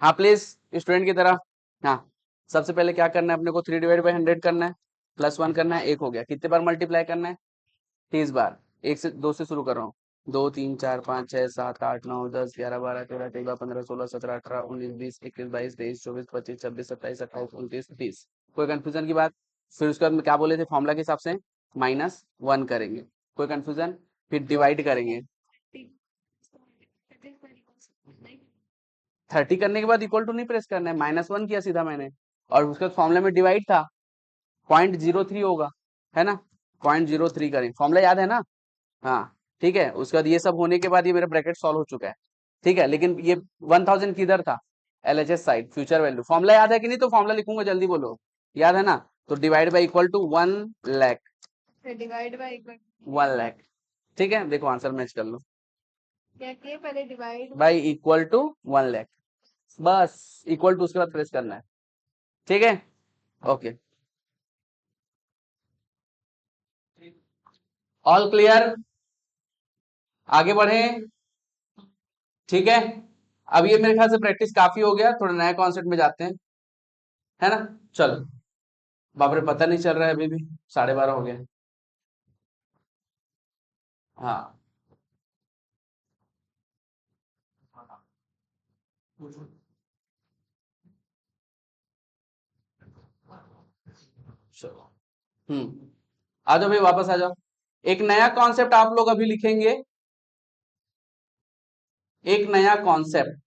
हाँ प्लीज, स्टूडेंट की तरह। हाँ, सबसे पहले क्या करना है अपने को, 3/100 करना है, +1 करना है, 1 हो गया। कितने बार मल्टीप्लाई करना है, 30 बार। 1 से 2 से शुरू कर रहा हूँ। 2 3 4 5 6 7 8 9 10 11 12 13 14 15 16 17 18 19 20 21 22 23 24 25 26 27 28 29 30। कोई कंफ्यूजन की बात? फिर उसके बाद में क्या बोले थे, फॉर्मूला के हिसाब से -1 करेंगे। कोई कंफ्यूजन? फिर डिवाइड करेंगे। 30 करने के बाद इक्वल टू नहीं प्रेस करना है, -1 किया सीधा मैंने, और उसके बाद फॉर्मूला में डिवाइड था, 0.03 होगा, है ना। 0.03 करें, फॉर्मूला याद है ना। हाँ ठीक है। उसके बाद ये सब होने के बाद ये मेरा ब्रैकेट सॉल्व हो चुका है। ठीक है, लेकिन ये 1000 किधर था, LHS side, future value. Formula याद है कि नहीं? तो फॉर्मूला लिखूंगा, जल्दी बोलो। याद है ना? तो divide by equal to 1 lakh, divide by 1 lakh. ठीक है, देखो आंसर मैच कर लो। क्या किए पहले, divide by equal to 1 lakh, बस इक्वल टू उसके बाद प्रेस करना है। ठीक है, ओके, ऑल क्लियर, आगे बढ़े। ठीक है, अब ये मेरे ख्याल से प्रैक्टिस काफी हो गया, थोड़ा नया कॉन्सेप्ट में जाते हैं, है ना। चलो, बाप रे पता नहीं चल रहा है, अभी भी 12:30 हो गए। हाँ चलो, आ जाओ भाई, वापस आ जाओ। एक नया कॉन्सेप्ट आप लोग अभी लिखेंगे, एक नया concept,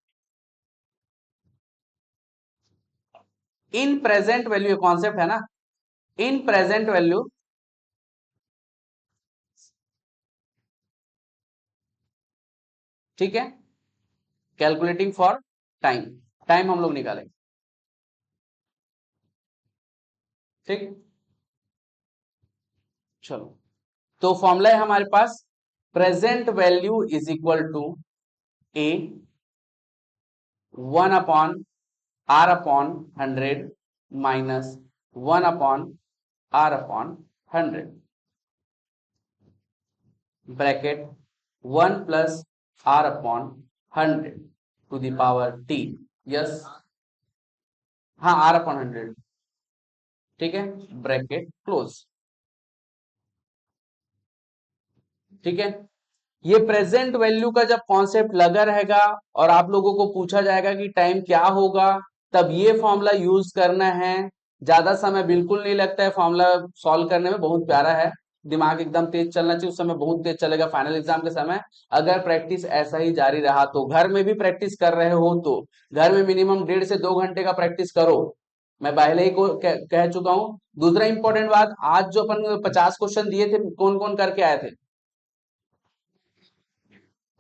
in present value concept है ना, इन प्रेजेंट वैल्यू ठीक है, कैलकुलेटिंग फॉर टाइम, टाइम हम लोग निकालेंगे। ठीक, चलो, तो फॉर्मूला है हमारे पास, present value is equal to A 1/r/100 minus 1/r/100, bracket 1 plus r/100 to the power t। Yes, हाँ r/100। ठीक है, ब्रैकेट क्लोज। ठीक है, ये प्रेजेंट वैल्यू का जब कॉन्सेप्ट लगा रहेगा और आप लोगों को पूछा जाएगा कि टाइम क्या होगा, तब ये फॉर्मूला यूज करना है। ज्यादा समय बिल्कुल नहीं लगता है फॉर्मूला सॉल्व करने में, बहुत प्यारा है, दिमाग एकदम तेज चलना चाहिए, उस समय बहुत तेज चलेगा फाइनल एग्जाम के समय। अगर प्रैक्टिस ऐसा ही जारी रहा तो, घर में भी प्रैक्टिस कर रहे हो तो घर में मिनिमम 1.5 से 2 घंटे का प्रैक्टिस करो, मैं पहले ही को कह चुका हूं। दूसरा इंपॉर्टेंट बात, आज जो अपन 50 क्वेश्चन दिए थे, कौन कौन करके आए थे?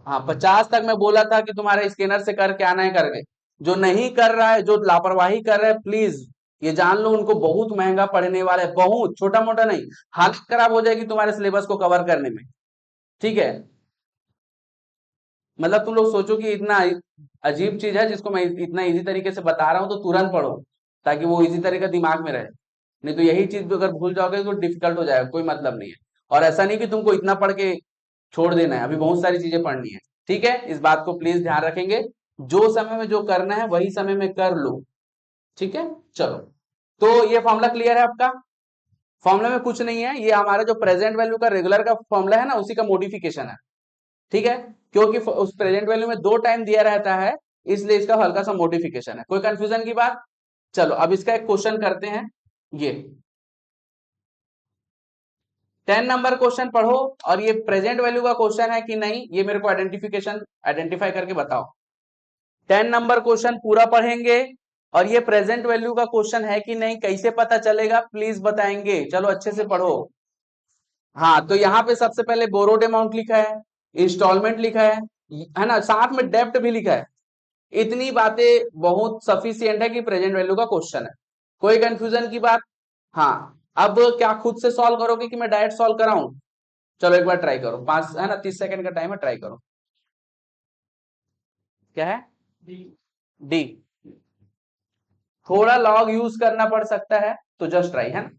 हाँ 50 तक मैं बोला था कि तुम्हारे स्कैनर से करके आना है करके। जो नहीं कर रहा है, जो लापरवाही कर रहा है, प्लीज ये जान लो, उनको बहुत महंगा पड़ने वाला है, बहुत, छोटा मोटा नहीं, हालत खराब हो जाएगी तुम्हारे सिलेबस को कवर करने में। ठीक है, मतलब तुम लोग सोचो कि इतना अजीब चीज है जिसको मैं इतना इजी तरीके से बता रहा हूं, तो तुरंत पढ़ो ताकि वो इजी तरीका दिमाग में रहे। नहीं तो यही चीज भी अगर भूल जाओगे तो डिफिकल्ट हो जाएगा, कोई मतलब नहीं है। और ऐसा नहीं कि तुमको इतना पढ़ के छोड़ देना है, अभी बहुत सारी चीजें पढ़नी है। ठीक है, इस बात को प्लीज ध्यान रखेंगे, जो समय में जो करना है वही समय में कर लो। ठीक है, चलो, तो ये फॉर्मूला क्लियर है आपका? फॉर्मूला में कुछ नहीं है, ये हमारा जो प्रेजेंट वैल्यू का रेगुलर का फॉर्मूला है ना, उसी का मॉडिफिकेशन है। ठीक है, क्योंकि उस प्रेजेंट वैल्यू में 2 टाइम दिया रहता है, इसलिए इसका हल्का सा मॉडिफिकेशन है। कोई कंफ्यूजन की बात? चलो, अब इसका एक क्वेश्चन करते हैं। ये 10 नंबर क्वेश्चन पढ़ो, और ये प्रेजेंट वैल्यू का क्वेश्चन है कि नहीं, ये मेरे को आइडेंटिफाई करके बताओ। 10 नंबर क्वेश्चन पूरा पढ़ेंगे, और ये प्रेजेंट वैल्यू का क्वेश्चन है कि नहीं कैसे पता चलेगा, प्लीज बताएंगे। चलो अच्छे से पढ़ो। हाँ, तो यहाँ पे सबसे पहले बोरोड अमाउंट लिखा है, इंस्टॉलमेंट लिखा है ना, साथ में डेप्ट भी लिखा है। इतनी बातें बहुत सफिशियंट है कि प्रेजेंट वैल्यू का क्वेश्चन है। कोई कंफ्यूजन की बात? हाँ, अब क्या खुद से सॉल्व करोगे कि मैं डायरेक्ट सॉल्व कराऊं? चलो एक बार ट्राई करो, 5 है ना, 30 सेकंड का टाइम है, ट्राई करो। क्या है? डी। थोड़ा लॉग यूज करना पड़ सकता है, तो जस्ट ट्राई, है ना।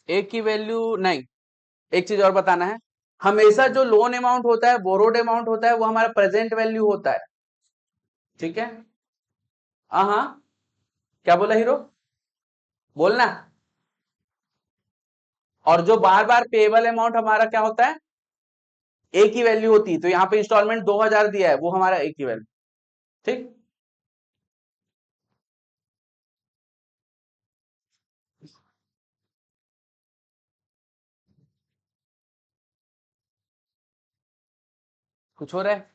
एक की वैल्यू नहीं, एक चीज और बताना है, हमेशा जो लोन अमाउंट होता है, बोरोड अमाउंट होता है, वो हमारा प्रेजेंट वैल्यू होता है, ठीक है। हाँ हाँ, क्या बोला हीरो, बोलना। और जो बार बार पेएबल अमाउंट हमारा क्या होता है, ए की वैल्यू होती है, तो यहाँ पे इंस्टॉलमेंट 2000 दिया है, वो हमारा ए की वैल्यू, ठीक। कुछ हो रहा है?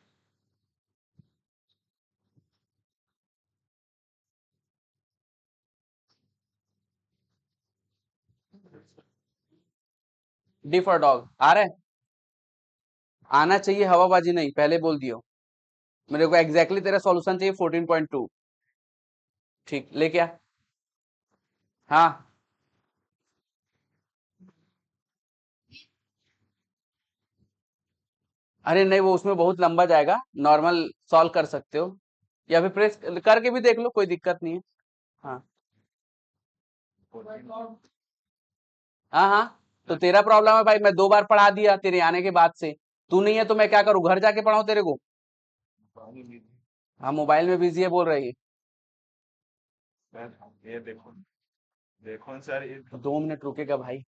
डी फॉर डॉग आ रहा है, आना चाहिए, हवाबाजी नहीं, पहले बोल दियो। मेरे को एग्जैक्टली तेरा सॉल्यूशन चाहिए 14.2। ठीक, ले क्या? हाँ, अरे नहीं, वो उसमें बहुत लंबा जाएगा, नॉर्मल सॉल्व कर सकते हो, या फिर प्रेस करके भी देख लो, कोई दिक्कत नहीं है। हाँ हाँ हाँ, तो तेरा प्रॉब्लम है भाई, मैं 2 बार पढ़ा दिया तेरे आने के बाद से, तू नहीं है तो मैं क्या करूँ, घर जाके पढ़ाऊँ तेरे को? हाँ, मोबाइल में बिजी है बोल रही है। ये देखो, देखो सर, ये 2 मिनट रुकेगा भाई।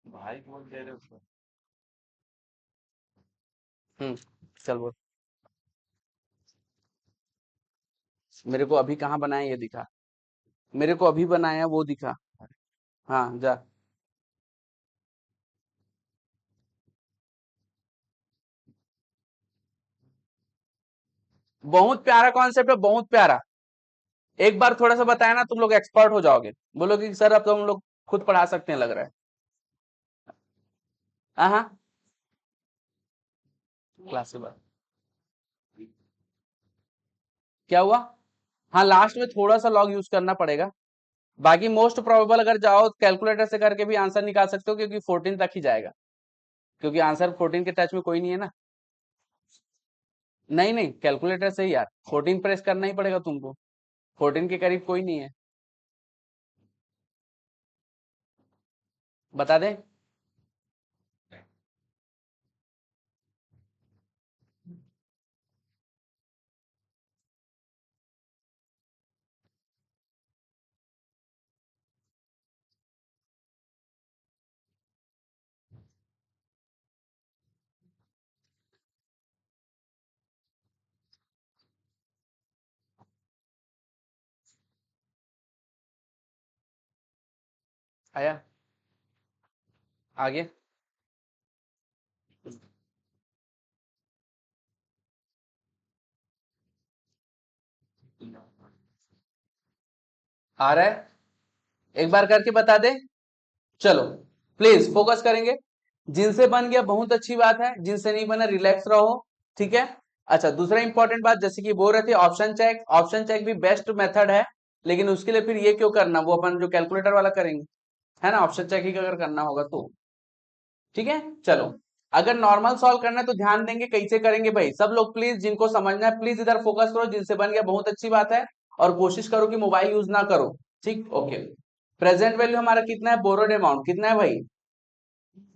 भाई बोल दे रहे हो। हम्म, चल बोल। मेरे को अभी कहाँ बनाया ये दिखा, मेरे को अभी बनाया वो दिखा। हाँ जा। बहुत प्यारा कॉन्सेप्ट है, बहुत प्यारा। एक बार थोड़ा सा बताया ना, तुम लोग एक्सपर्ट हो जाओगे, बोलोगे कि सर अब तो हम लोग खुद पढ़ा सकते हैं, लग रहा है। हाँ हाँ, क्लास के बाद क्या हुआ? हाँ, लास्ट में थोड़ा सा लॉग यूज करना पड़ेगा, बाकी मोस्ट प्रोबेबल अगर जाओ कैलकुलेटर से करके भी आंसर निकाल सकते हो, क्योंकि 14 तक ही जाएगा, क्योंकि आंसर 14 के टच में कोई नहीं है ना। नहीं नहीं, कैलकुलेटर से ही यार, 14 प्रेस करना ही पड़ेगा तुमको, 14 के करीब कोई नहीं है। बता दे। आया, आगे। आ रहा है, एक बार करके बता दे। चलो, प्लीज फोकस करेंगे। जिनसे बन गया बहुत अच्छी बात है, जिनसे नहीं बना रिलैक्स रहो, ठीक है। अच्छा, दूसरा इंपॉर्टेंट बात, जैसे कि बोल रहे थे ऑप्शन चेक, ऑप्शन चेक भी बेस्ट मेथड है, लेकिन उसके लिए फिर ये क्यों करना, वो अपन जो कैलकुलेटर वाला करेंगे, है ना, ऑप्शन चेक ही अगर करना होगा तो, ठीक है। चलो, अगर नॉर्मल सॉल्व करना है तो ध्यान देंगे कैसे करेंगे भाई, सब लोग प्लीज, जिनको समझना है प्लीज इधर फोकस करो, जिनसे बन गया बहुत अच्छी बात है, और कोशिश करो कि मोबाइल यूज ना करो, ठीक, ओके। प्रेजेंट वैल्यू हमारा कितना है, बोरोड अमाउंट कितना है भाई,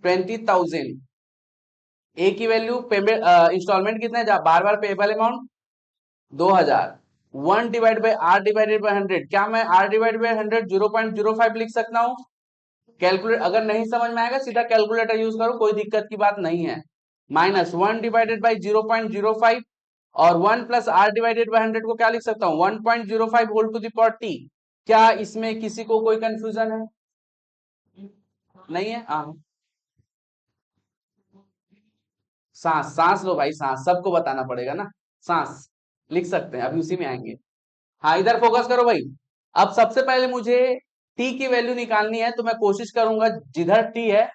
20,000। ए की वैल्यू पेमेंट इंस्टॉलमेंट कितना है, बार बार पेबल अमाउंट 2000। 1/r/100, क्या मैं r/100 0.05 लिख सकता हूँ? कैलकुलेट, अगर नहीं समझ में आएगा सीधा कैलकुलेटर यूज करो, कोई दिक्कत की बात नहीं है। -1/0.05, और 1 + r/100 को क्या लिख सकता हूँ, 1.05 whole to the power t। क्या इसमें किसी को कोई कंफ्यूजन है? नहीं है, हाँ। सांस, सांस लो भाई, सांस सबको बताना पड़ेगा ना, सांस लिख सकते हैं, अभी उसी में आएंगे। हाँ, इधर फोकस करो भाई। अब सबसे पहले मुझे टी की वैल्यू निकालनी है तो मैं कोशिश करूंगा जिधर टी है,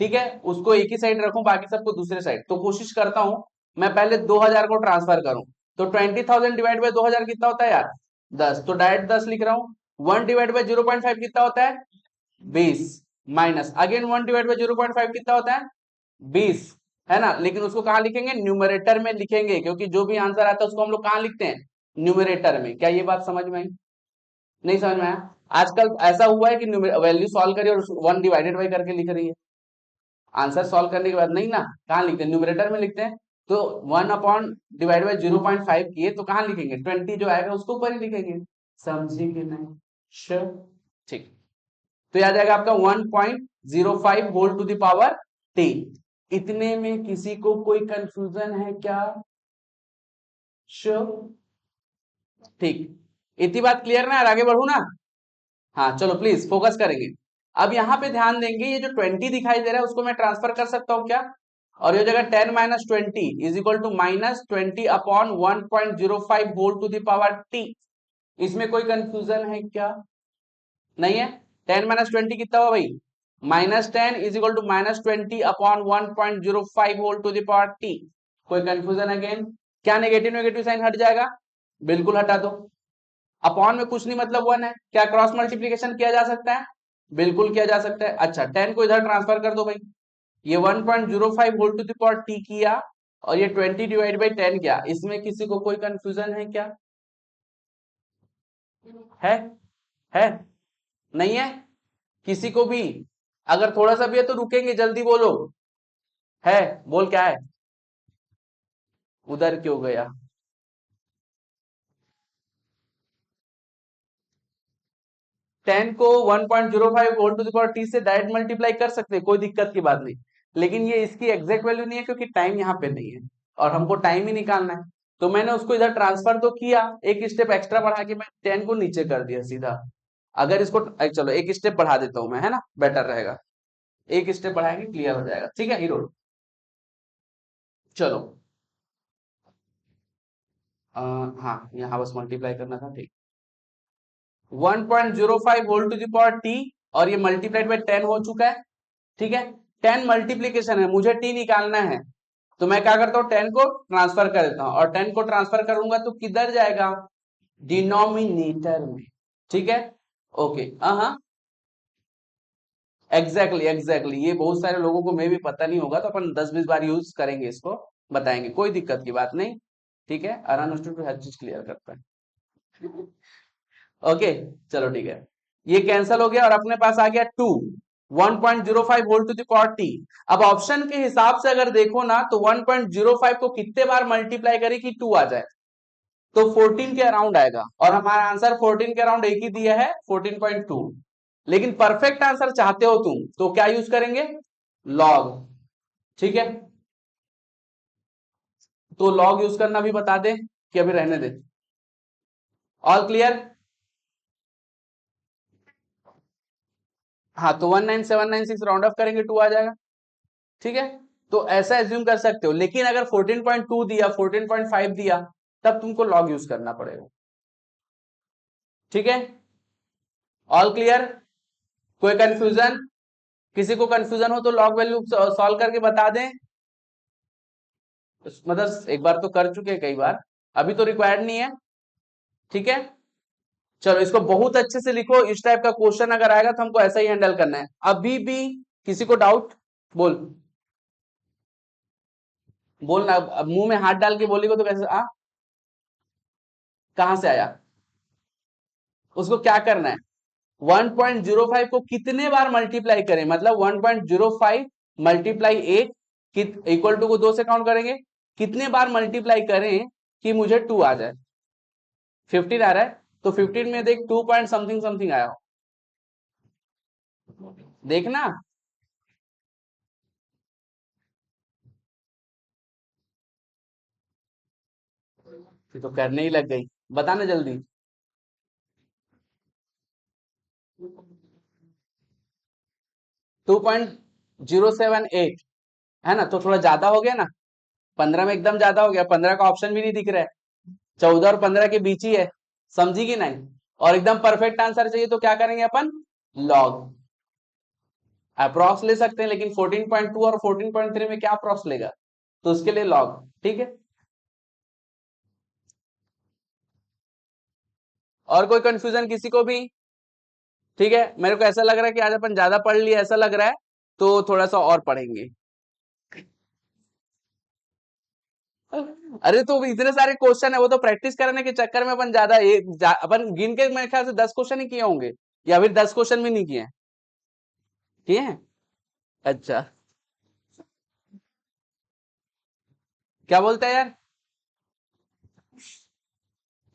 ठीक है, उसको एक ही साइड रखूं, बाकी सबको दूसरे साइड। तो कोशिश करता हूं मैं पहले 2000 को ट्रांसफर करूं। तो 20,000 डिवाइड बाय 2000 कितना होता है यार? 10। तो डायरेक्ट 10 लिख रहा हूं। 1 डिवाइड बाय 0.5 कितना होता है? 20 माइनस अगेन 1 डिवाइड बाय 0.5 कितना होता है? 20, है ना। लेकिन उसको कहां लिखेंगे? न्यूमरेटर में लिखेंगे, क्योंकि जो भी आंसर आता है उसको हम लोग कहां लिखते हैं? न्यूमरेटर में। क्या ये बात समझ में आई? नहीं समझ में आया? आजकल ऐसा हुआ है कि वैल्यू सॉल्व करिए और 1 डिवाइडेड बाई करके लिख रही है। आंसर सॉल्व करने के बाद नहीं ना, कहां लिखते हैं? न्यूमरेटर में लिखते हैं। तो 1 अपॉन डिवाइड बाई 0.5 किए तो कहां लिखेंगे? 20 जो आएगा उसको ऊपर ही लिखेंगे। समझे कि नहीं? श्योर, ठीक। तो याद आएगा आपका 1.05 whole to the power t. इतने में किसी को कोई कंफ्यूजन है क्या? श्योर, ठीक। इतनी बात क्लियर ना यार? आगे बढ़ू ना? हाँ चलो प्लीज फोकस करेंगे। अब यहाँ पे ध्यान देंगे, ये जो 20 दिखाई दे रहा है उसको मैं ट्रांसफर कर सकता हूँ क्या? और ये जगह 10 minus 20 is equal to minus 20 upon 1.05 whole to the power t. इसमें कोई कंफ्यूजन है क्या? नहीं है। 10 माइनस 20 कितना हुआ भाई? -10 is equal to -20 upon 1.05 whole to the power t. कोई कंफ्यूजन अगेन? क्या नेगेटिव नेगेटिव साइन हट जाएगा? बिल्कुल हटा दो। अपॉन में कुछ नहीं मतलब 1 है। क्या क्रॉस मल्टीप्लीकेशन किया जा सकता है? बिल्कुल किया जा सकता है। अच्छा 10 को इधर ट्रांसफर कर दो भाई। ये 1.05 whole to the power t किया और ये 20 डिवाइड बाई 10 किया। इसमें किसी को कोई कंफ्यूजन है क्या? है? है? नहीं है किसी को भी? अगर थोड़ा सा भी है तो रुकेंगे, जल्दी बोलो। है? बोल क्या है? उधर क्यों गया? टेन को 1.05 volt to the power T से डायरेक्ट मल्टीप्लाई कर सकते हैं, कोई दिक्कत की बात नहीं। लेकिन ये इसकी एग्जैक्ट वैल्यू नहीं है क्योंकि टाइम यहाँ पे नहीं है और हमको टाइम ही निकालना है। तो मैंने उसको इधर ट्रांसफर तो किया, एक स्टेप एक्स्ट्रा बढ़ा के मैं 10 को नीचे कर दिया सीधा। अगर इसको चलो एक स्टेप बढ़ा देता हूं मैं, है ना, बेटर रहेगा। एक स्टेप बढ़ाएंगे क्लियर हो जाएगा, ठीक है हीरो। चलो हाँ यहाँ बस मल्टीप्लाई करना था, ठीक। 1.05 volt to the power T और ये मल्टीप्लाइड बाय 10 हो चुका है, ठीक है। 10 मल्टीप्लीकेशन है, मुझे टी निकालना है। तो मैं क्या करता हूँ 10 को ट्रांसफर कर देता हूँ और 10 को ट्रांसफर करूंगा तो किधर जाएगा? डिनोमिनेटर में, ठीक है। ओके हाँ एग्जैक्टली ये बहुत सारे लोगों को मे भी पता नहीं होगा, तो अपन 10-20 बार यूज करेंगे इसको, बताएंगे, कोई दिक्कत की बात नहीं, ठीक है। आराम से हर चीज क्लियर करता है। ओके चलो ठीक है, ये कैंसिल हो गया और अपने पास आ गया 2 1.05 volt to the power T. अब ऑप्शन के हिसाब से अगर देखो ना तो 1.05 को कितने बार मल्टीप्लाई करे कि 2 आ जाए? तो 14 के अराउंड आएगा और हमारा आंसर 14 के अराउंड एक ही दिया है 14.2। लेकिन परफेक्ट आंसर चाहते हो तुम तो क्या यूज करेंगे? लॉग, ठीक है। तो लॉग यूज करना भी बता दे कि अभी रहने दे? All clear? हाँ तो 19796 राउंड ऑफ करेंगे 2 आ जाएगा, ठीक है। तो ऐसा एज्यूम कर सकते हो, लेकिन अगर 14.2 दिया 14.5 दिया तब तुमको लॉग यूज करना पड़ेगा, ठीक है। All clear? कोई कंफ्यूजन? किसी को कंफ्यूजन हो तो लॉग वैल्यू सॉल्व करके बता दें। मतलब एक बार तो कर चुके हैं कई बार, अभी तो रिक्वायर्ड नहीं है, ठीक है। चलो इसको बहुत अच्छे से लिखो, इस टाइप का क्वेश्चन अगर आएगा तो हमको ऐसा ही हैंडल करना है। अभी भी किसी को डाउट? बोल बोलना, अब मुंह में हाथ डाल के बोलेगा तो कैसे आ? कहां से आया? उसको क्या करना है? 1.05 को कितने बार मल्टीप्लाई करें, मतलब 1.05 मल्टीप्लाई 8 इक्वल टू को 2 से काउंट करेंगे, कितने बार मल्टीप्लाई करें कि मुझे 2 आ जाए? 15 आ रहा है तो 15 में देख 2 पॉइंट समथिंग समथिंग आया हो, देखना। फिर तो करने ही लग गई, बताना जल्दी। 2.078 है ना, तो थोड़ा ज्यादा हो गया ना। 15 में एकदम ज्यादा हो गया, 15 का ऑप्शन भी नहीं दिख रहा है, 14 और 15 के बीच ही है, समझी कि नहीं? और एकदम परफेक्ट आंसर चाहिए तो क्या करेंगे अपन? लॉग अप्रॉक्स ले सकते हैं, लेकिन 14.2 और 14.3 में क्या अप्रॉक्स लेगा, तो उसके लिए लॉग। ठीक है, और कोई कंफ्यूजन किसी को भी? ठीक है, मेरे को ऐसा लग रहा है कि आज अपन ज्यादा पढ़ लिए, ऐसा लग रहा है, तो थोड़ा सा और पढ़ेंगे। अरे तो इतने सारे क्वेश्चन है, वो तो प्रैक्टिस करने के चक्कर में अपन अपन गिन के मेरे ख्याल से 10 क्वेश्चन ही किए होंगे, या फिर 10 क्वेश्चन भी नहीं किए हैं। किए हैं? अच्छा, क्या बोलता है यार,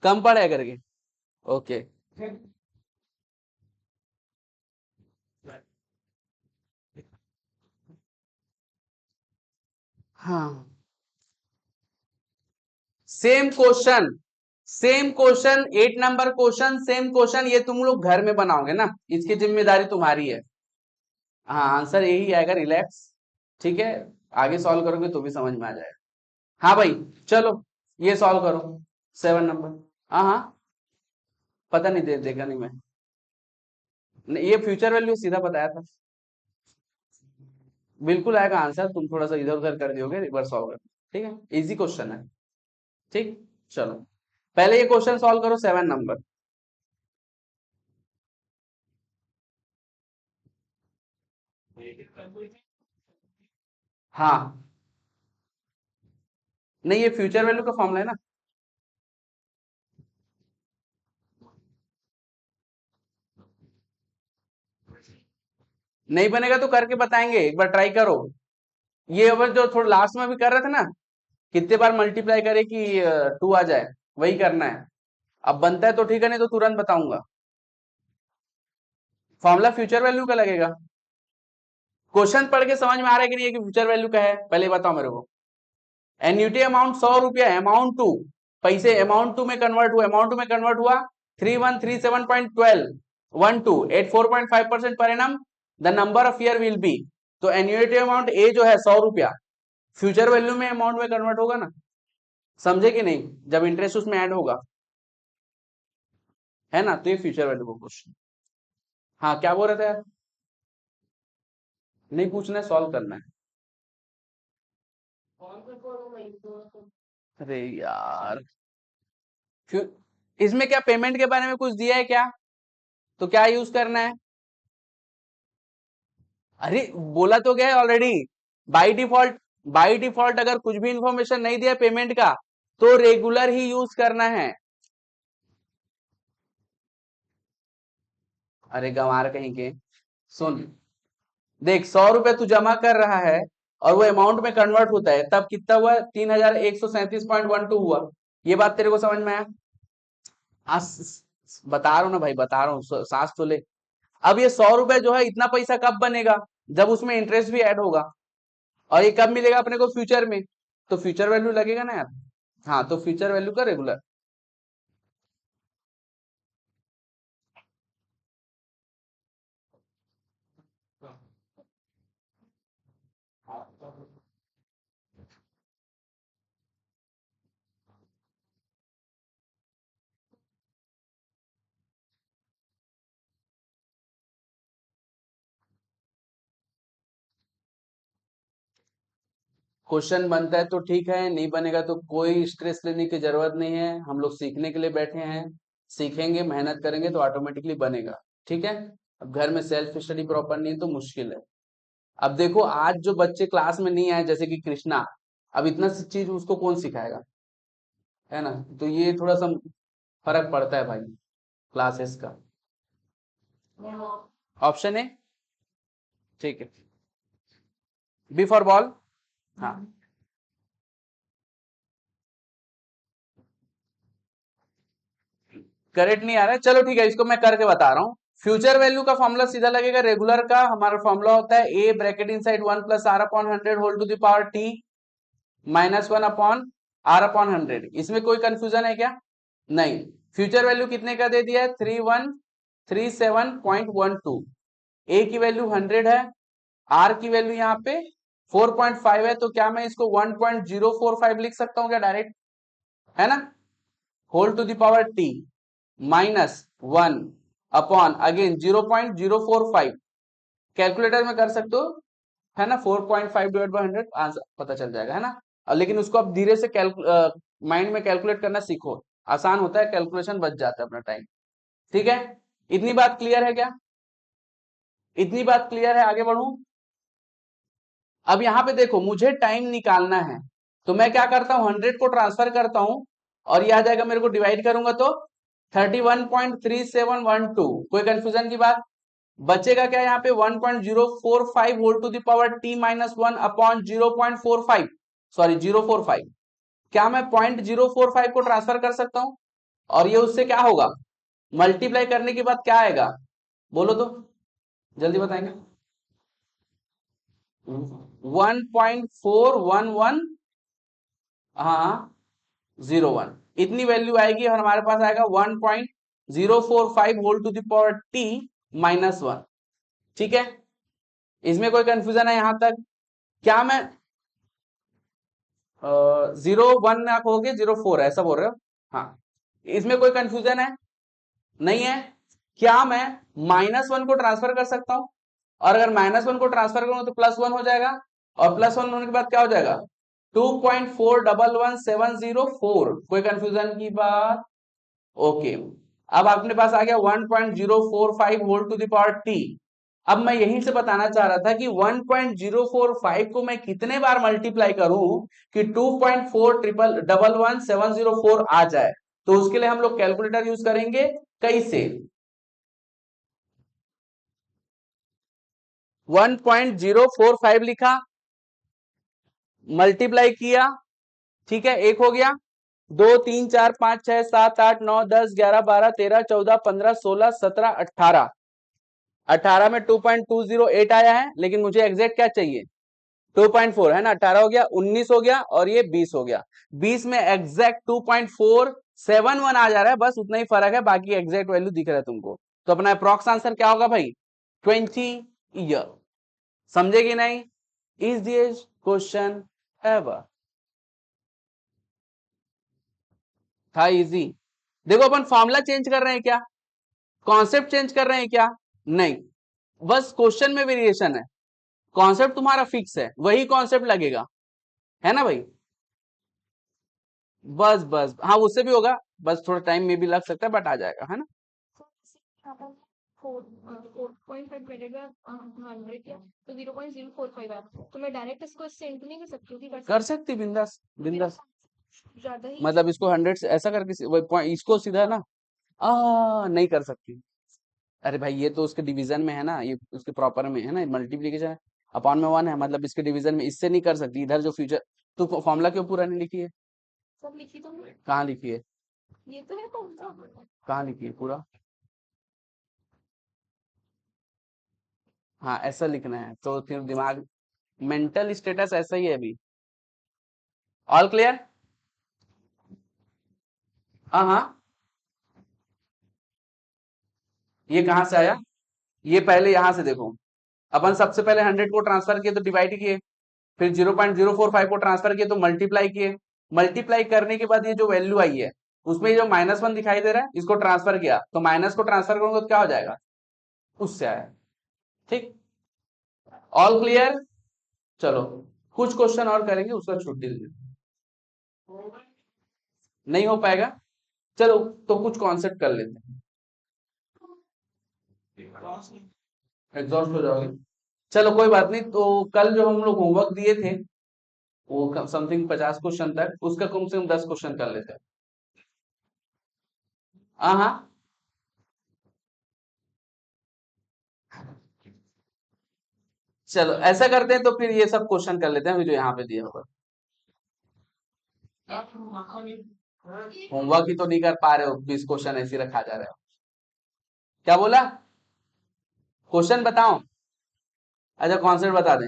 कम पढ़े करके? ओके, हाँ, same question, same question, 8 number question, same question, ये तुम लोग घर में बनाओगे ना, इसकी जिम्मेदारी तुम्हारी है। हाँ, आंसर यही आएगा, रिलैक्स। ठीक है, आगे सॉल्व करोगे तो भी समझ में आ जाएगा। हाँ भाई, चलो ये सॉल्व करो, 7 नंबर। हाँ हाँ, पता नहीं, देखा नहीं मैं। ये फ्यूचर वैल्यू सीधा बताया था, बिल्कुल आएगा आंसर, तुम थोड़ा सा इधर उधर कर दियोगे, रिवर्स सॉल्व कर। ठीक है, इजी क्वेश्चन है। ठीक, चलो पहले ये क्वेश्चन सॉल्व करो, 7 नंबर। हाँ, नहीं ये फ्यूचर वैल्यू का फॉर्मूला है ना। नहीं बनेगा तो करके बताएंगे, एक बार ट्राई करो। ये अगर जो थोड़ा लास्ट में भी कर रहे थे ना, कितने बार मल्टीप्लाई करे कि 2 आ जाए, वही करना है। अब बनता है तो ठीक है, नहीं तो तुरंत बताऊंगा। फॉर्मूला फ्यूचर वैल्यू का लगेगा। क्वेश्चन पढ़ के समझ में आ रहा है कि नहीं कि फ्यूचर वैल्यू का है, पहले बताओ मेरे को। एन्युटी अमाउंट 100 रुपया, अमाउंट टू, पैसे अमाउंट टू में कन्वर्ट हुआ, अमाउंट टू में कन्वर्ट हुआ 3137.12 per annum, the number of year will be. तो एन्युटी अमाउंट ए जो है 100 रुपया, फ्यूचर वैल्यू में अमाउंट में कन्वर्ट होगा ना, समझे कि नहीं, जब इंटरेस्ट उसमें ऐड होगा, है ना, तो ये फ्यूचर वैल्यू का क्वेश्चन। हाँ, क्या बोल रहे थे यार? नहीं पूछना है, सॉल्व करना है। अरे यार, इसमें क्या पेमेंट के बारे में कुछ दिया है क्या, तो क्या यूज करना है? अरे बोला तो गया है already, by default, by default अगर कुछ भी इंफॉर्मेशन नहीं दिया पेमेंट का, तो रेगुलर ही यूज करना है। अरे गंवार कहीं के, सुन, देख 100 रुपए तू जमा कर रहा है, और वो अमाउंट में कन्वर्ट होता है, तब कितना हुआ, 3137.12 हुआ। ये बात तेरे को समझ में आया? बता रहा हूं ना भाई, बता रहा हूँ, सांस तो ले। अब ये 100 रुपए जो है, इतना पैसा कब बनेगा, जब उसमें इंटरेस्ट भी ऐड होगा, और ये कब मिलेगा अपने को, फ्यूचर में। तो फ्यूचर वैल्यू लगेगा ना यार। हाँ, तो फ्यूचर वैल्यू का रेगुलर। क्वेश्चन बनता है तो ठीक है, नहीं बनेगा तो कोई स्ट्रेस लेने की जरूरत नहीं है, हम लोग सीखने के लिए बैठे हैं, सीखेंगे, मेहनत करेंगे तो ऑटोमेटिकली बनेगा। ठीक है, अब घर में सेल्फ स्टडी प्रॉपर नहीं है तो मुश्किल है। अब देखो, आज जो बच्चे क्लास में नहीं आए, जैसे कि कृष्णा, अब इतना सी चीज उसको कौन सिखाएगा, है ना, तो ये थोड़ा सा फर्क पड़ता है भाई, क्लासेस का। ऑप्शन है, ठीक है, बी फॉर बॉल। हाँ, करेक्ट नहीं आ रहा है, चलो ठीक है, इसको मैं करके बता रहा हूँ। फ्यूचर वैल्यू का फॉर्मूला सीधा लगेगा, रेगुलर का हमारा फॉर्मूला होता है A bracket inside 1+r/100 whole to the power T -1/r/100। इसमें कोई कंफ्यूजन है क्या? नहीं। फ्यूचर वैल्यू कितने का दे दिया है, 3137.12। ए की वैल्यू 100 है, आर की वैल्यू यहाँ पे 4.5 है, तो क्या मैं इसको 1.045 लिख सकता हूँ क्या डायरेक्ट, है ना, whole to the power T -1 upon again 0.045 calculator में कर सकते हो, है ना, 4.5 डिवाइड बाय 100 आंसर पता चल जाएगा, है ना। लेकिन उसको आप धीरे से माइंड में कैलकुलेट करना सीखो, आसान होता है, कैलकुलेशन बच जाता है अपना टाइम। ठीक है, इतनी बात क्लियर है क्या? इतनी बात क्लियर है, आगे बढ़ूं। अब यहां पे देखो मुझे टाइम निकालना है, तो मैं क्या करता हूं, 100 को ट्रांसफर करता हूं और ये आ जाएगा, मेरे को डिवाइड करूंगा तो 31.3712। कोई कंफ्यूजन की बात? बचेगा क्या यहाँ पे, 1.045 whole to the power t minus 1 upon 0.45, sorry 045। क्या मैं 0.045 को ट्रांसफर कर सकता हूं? और ये उससे क्या होगा, मल्टीप्लाई करने के बाद क्या आएगा, बोलो तो, जल्दी बताएंगे। 1.411, हाँ 01, इतनी वैल्यू आएगी और हमारे पास आएगा 1.045 whole to the power t minus 1। ठीक है, इसमें कोई कंफ्यूजन है यहां तक? क्या मैं 01 आप हो गए 04 है, ऐसा बोल रहे हो? हाँ, इसमें कोई कंफ्यूजन है? नहीं है। क्या मैं -1 को ट्रांसफर कर सकता हूं? और अगर -1 को ट्रांसफर करूंगा तो +1 हो जाएगा, और +1 होने के बाद क्या हो जाएगा, 2.411704। कोई कंफ्यूजन की बात? ओके, अब अपने पास आ गया 1.045 whole to the power T. अब मैं यहीं से बताना चाह रहा था कि 1.045 को मैं कितने बार मल्टीप्लाई करूं कि 2.4111704 आ जाए। तो उसके लिए हम लोग कैलकुलेटर यूज करेंगे, कैसे, 1.045 लिखा, मल्टीप्लाई किया, ठीक है, एक हो गया, 2 3 4 5 6 7 8 9 10 11 12 13 14 15 16 17 18 में 2.208 आया है, लेकिन मुझे एग्जैक्ट क्या चाहिए, 2.4, है ना। 18 हो गया, 19 हो गया और ये 20 हो गया। 20 में एग्जैक्ट 2.471 आ जा रहा है, बस उतना ही फर्क है, बाकी एग्जैक्ट वैल्यू दिख रहा है तुमको। तो अपना अप्रॉक्स आंसर क्या होगा भाई, 20 ईयर। समझे कि नहीं? इजीएस्ट क्वेश्चन एवर था, इजी। देखो अपन फॉर्मूला चेंज कर रहे हैं क्या, कॉन्सेप्ट चेंज कर रहे हैं क्या? नहीं, बस क्वेश्चन में वेरिएशन है, कॉन्सेप्ट तुम्हारा फिक्स है, वही कॉन्सेप्ट लगेगा, है ना भाई। बस बस, हाँ उससे भी होगा, बस थोड़ा टाइम में भी लग सकता है, बट आ जाएगा, है ना। फोर 4.5 डिवाइडेड बाय 100 या तो 0.045 है, तो मैं डायरेक्ट इसको इससे इंटू नहीं कर सकती हूँ कि कर सकती, बिंदास बिंदास, ज्यादा ही मतलब इसको 100 से ऐसा करके इसको सीधा ना, नहीं कर सकती। अरे भाई ये तो उसके डिवीजन में है ना, ये उसके प्रॉपर में है ना, मल्टीप्लीकेशन अपॉन में 1 है, मतलब इसके डिवीजन में, इससे नहीं कर सकती, इधर जो फ्यूचर। तो फॉर्मूला क्यों पूरा नहीं लिखी है? सब लिखी तो है। कहाँ लिखी है? ये तो है कौन सा, कहाँ लिखी है पूरा? हाँ ऐसा लिखना है, तो फिर दिमाग, मेंटल स्टेटस ऐसा ही है अभी। All clear? हाँ हाँ, ये कहाँ से आया, ये पहले यहां से देखो, अपन सबसे पहले 100 को ट्रांसफर किए तो डिवाइड किए, फिर 0.045 को ट्रांसफर किए तो मल्टीप्लाई किए, मल्टीप्लाई करने के बाद ये जो वैल्यू आई है उसमें जो -1 दिखाई दे रहा है, इसको ट्रांसफर किया तो माइनस को ट्रांसफर करूंगा तो क्या हो जाएगा, उससे आया। ठीक, ऑल क्लियर? चलो कुछ क्वेश्चन और करेंगे, उसका छुट्टी दे, नहीं हो पाएगा, चलो तो कुछ कॉन्सेप्ट कर लेते हैं, एग्जॉस्ट हो जाओगे। चलो कोई बात नहीं, तो कल जो हम लोग होमवर्क दिए थे वो समथिंग 50 क्वेश्चन तक, उसका कम से कम 10 क्वेश्चन कर लेते हैं। हाँ हाँ, चलो ऐसा करते हैं, तो फिर ये सब क्वेश्चन कर लेते हैं जो यहाँ पे दिया होगा। होमवर्क ही तो नहीं कर पा रहे हो, 20 क्वेश्चन ऐसे ही रखा जा रहा है। क्या बोला, क्वेश्चन बताओ, अच्छा कॉन्सेप्ट बता दें।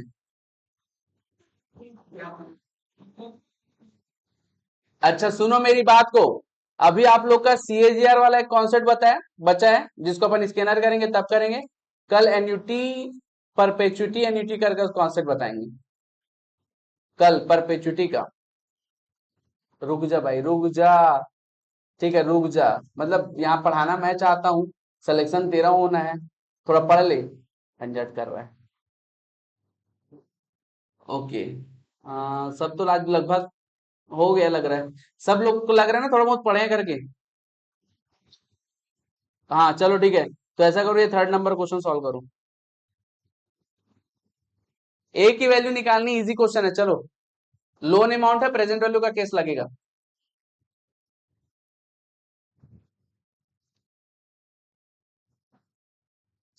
अच्छा सुनो मेरी बात को, अभी आप लोग का CAGR वाला एक कॉन्सेप्ट बताया बचा है, जिसको अपन स्कैनर करेंगे तब करेंगे। कल एन्युटी, परपेचुटी एन्युटी करके कॉन्सेप्ट बताएंगे कल, परपेचुटी का। रुक जा भाई रुक जा, ठीक है रुक जा, मतलब यहाँ पढ़ाना मैं चाहता हूँ, सिलेक्शन तेरा होना है, थोड़ा पढ़ ले, झंझट कर रहा है। ओके, सब तो आज लगभग हो गया लग रहा है, सब लोग को लग रहा है ना थोड़ा बहुत पढ़े हैं करके। हाँ चलो ठीक है, तो ऐसा करो ये थर्ड नंबर क्वेश्चन सॉल्व करो। ए की वैल्यू निकालनी इजी क्वेश्चन है, चलो लोन अमाउंट है, प्रेजेंट वैल्यू का केस लगेगा।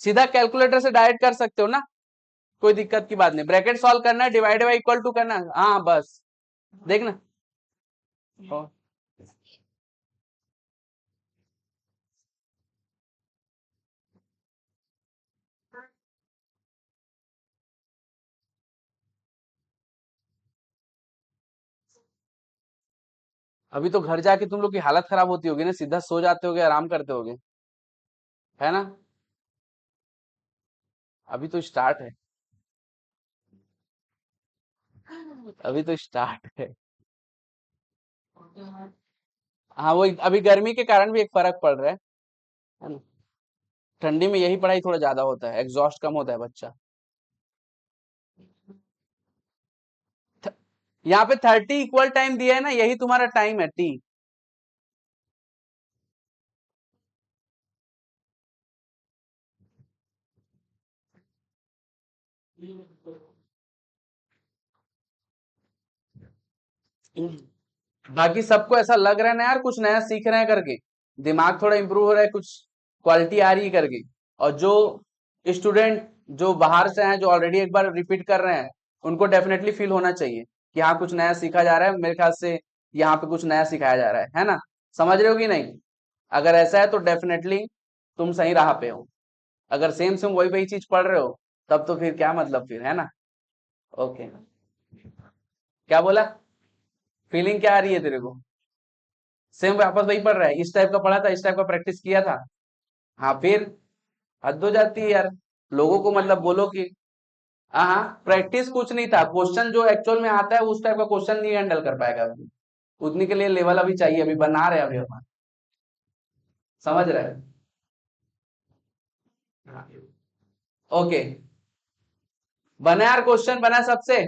सीधा कैलकुलेटर से डायरेक्ट कर सकते हो ना, कोई दिक्कत की बात नहीं, ब्रैकेट सॉल्व करना है, डिवाइड बाई इक्वल टू करना है, हाँ बस देखना। अभी तो घर जाके तुम लोग की हालत खराब होती होगी ना, सीधा सो जाते होगे, आराम करते होगे, है ना। अभी तो स्टार्ट है, अभी तो स्टार्ट है। हाँ वो अभी गर्मी के कारण भी एक फर्क पड़ रहा है ना। ठंडी में यही पढ़ाई थोड़ा ज्यादा होता है, एग्जॉस्ट कम होता है बच्चा। यहाँ पे 30 इक्वल टाइम दिया है ना, यही तुम्हारा टाइम है टी। बाकी सबको ऐसा लग रहा है ना यार कुछ नया सीख रहे हैं करके, दिमाग थोड़ा इंप्रूव हो रहा है, कुछ क्वालिटी आ रही है करके। और जो स्टूडेंट जो बाहर से हैं, जो ऑलरेडी एक बार रिपीट कर रहे हैं, उनको डेफिनेटली फील होना चाहिए कि हाँ कुछ नया सीखा जा रहा है, मेरे ख्याल से यहाँ पे कुछ नया सिखाया जा रहा है ना। समझ रहे हो कि नहीं? अगर ऐसा है तो डेफिनेटली तुम सही राह पे हो। अगर सेम सेम वही वही चीज पढ़ रहे हो, तब तो फिर क्या मतलब फिर, है ना। ओके, क्या बोला? फीलिंग क्या आ रही है तेरे को? सेम वापस वही पढ़ रहा है, इस टाइप का पढ़ा था, इस टाइप का प्रैक्टिस किया था। हाँ फिर हद हो जाती है यार, लोगों को मतलब बोलो कि हाँ हाँ प्रैक्टिस कुछ नहीं था, क्वेश्चन जो एक्चुअल में आता है उस टाइप का क्वेश्चन नहीं हैंडल कर पाएगा अभी। उतने के लिए लेवल अभी चाहिए, अभी बना रहे हैं अभी अपन। समझ रहे हैं? ओके, बना यार, क्वेश्चन बना सबसे।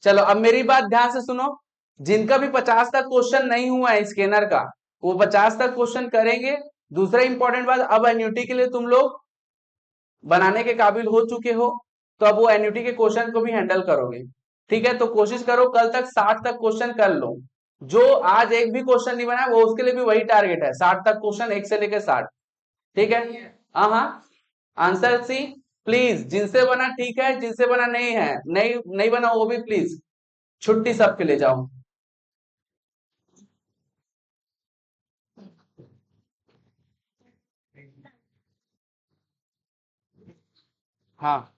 चलो अब मेरी बात ध्यान से सुनो, जिनका भी 50 तक क्वेश्चन नहीं हुआ है स्कैनर का, वो 50 तक क्वेश्चन करेंगे। दूसरा इंपॉर्टेंट बात, अब एन्युटी के लिए तुम लोग बनाने के काबिल हो चुके हो, तो अब वो एन्युटी के क्वेश्चन को भी हैंडल करोगे। ठीक है, तो कोशिश करो कल तक 60 तक क्वेश्चन कर लो। जो आज एक भी क्वेश्चन नहीं बना वो उसके लिए भी वही टारगेट है, 60 तक क्वेश्चन, एक से लेकर 60। ठीक है, हाँ हाँ, आंसर सी प्लीज, जिनसे बना ठीक है, जिनसे बना नहीं है, नहीं नहीं बना वो भी प्लीज छुट्टी सबके ले जाओ। हाँ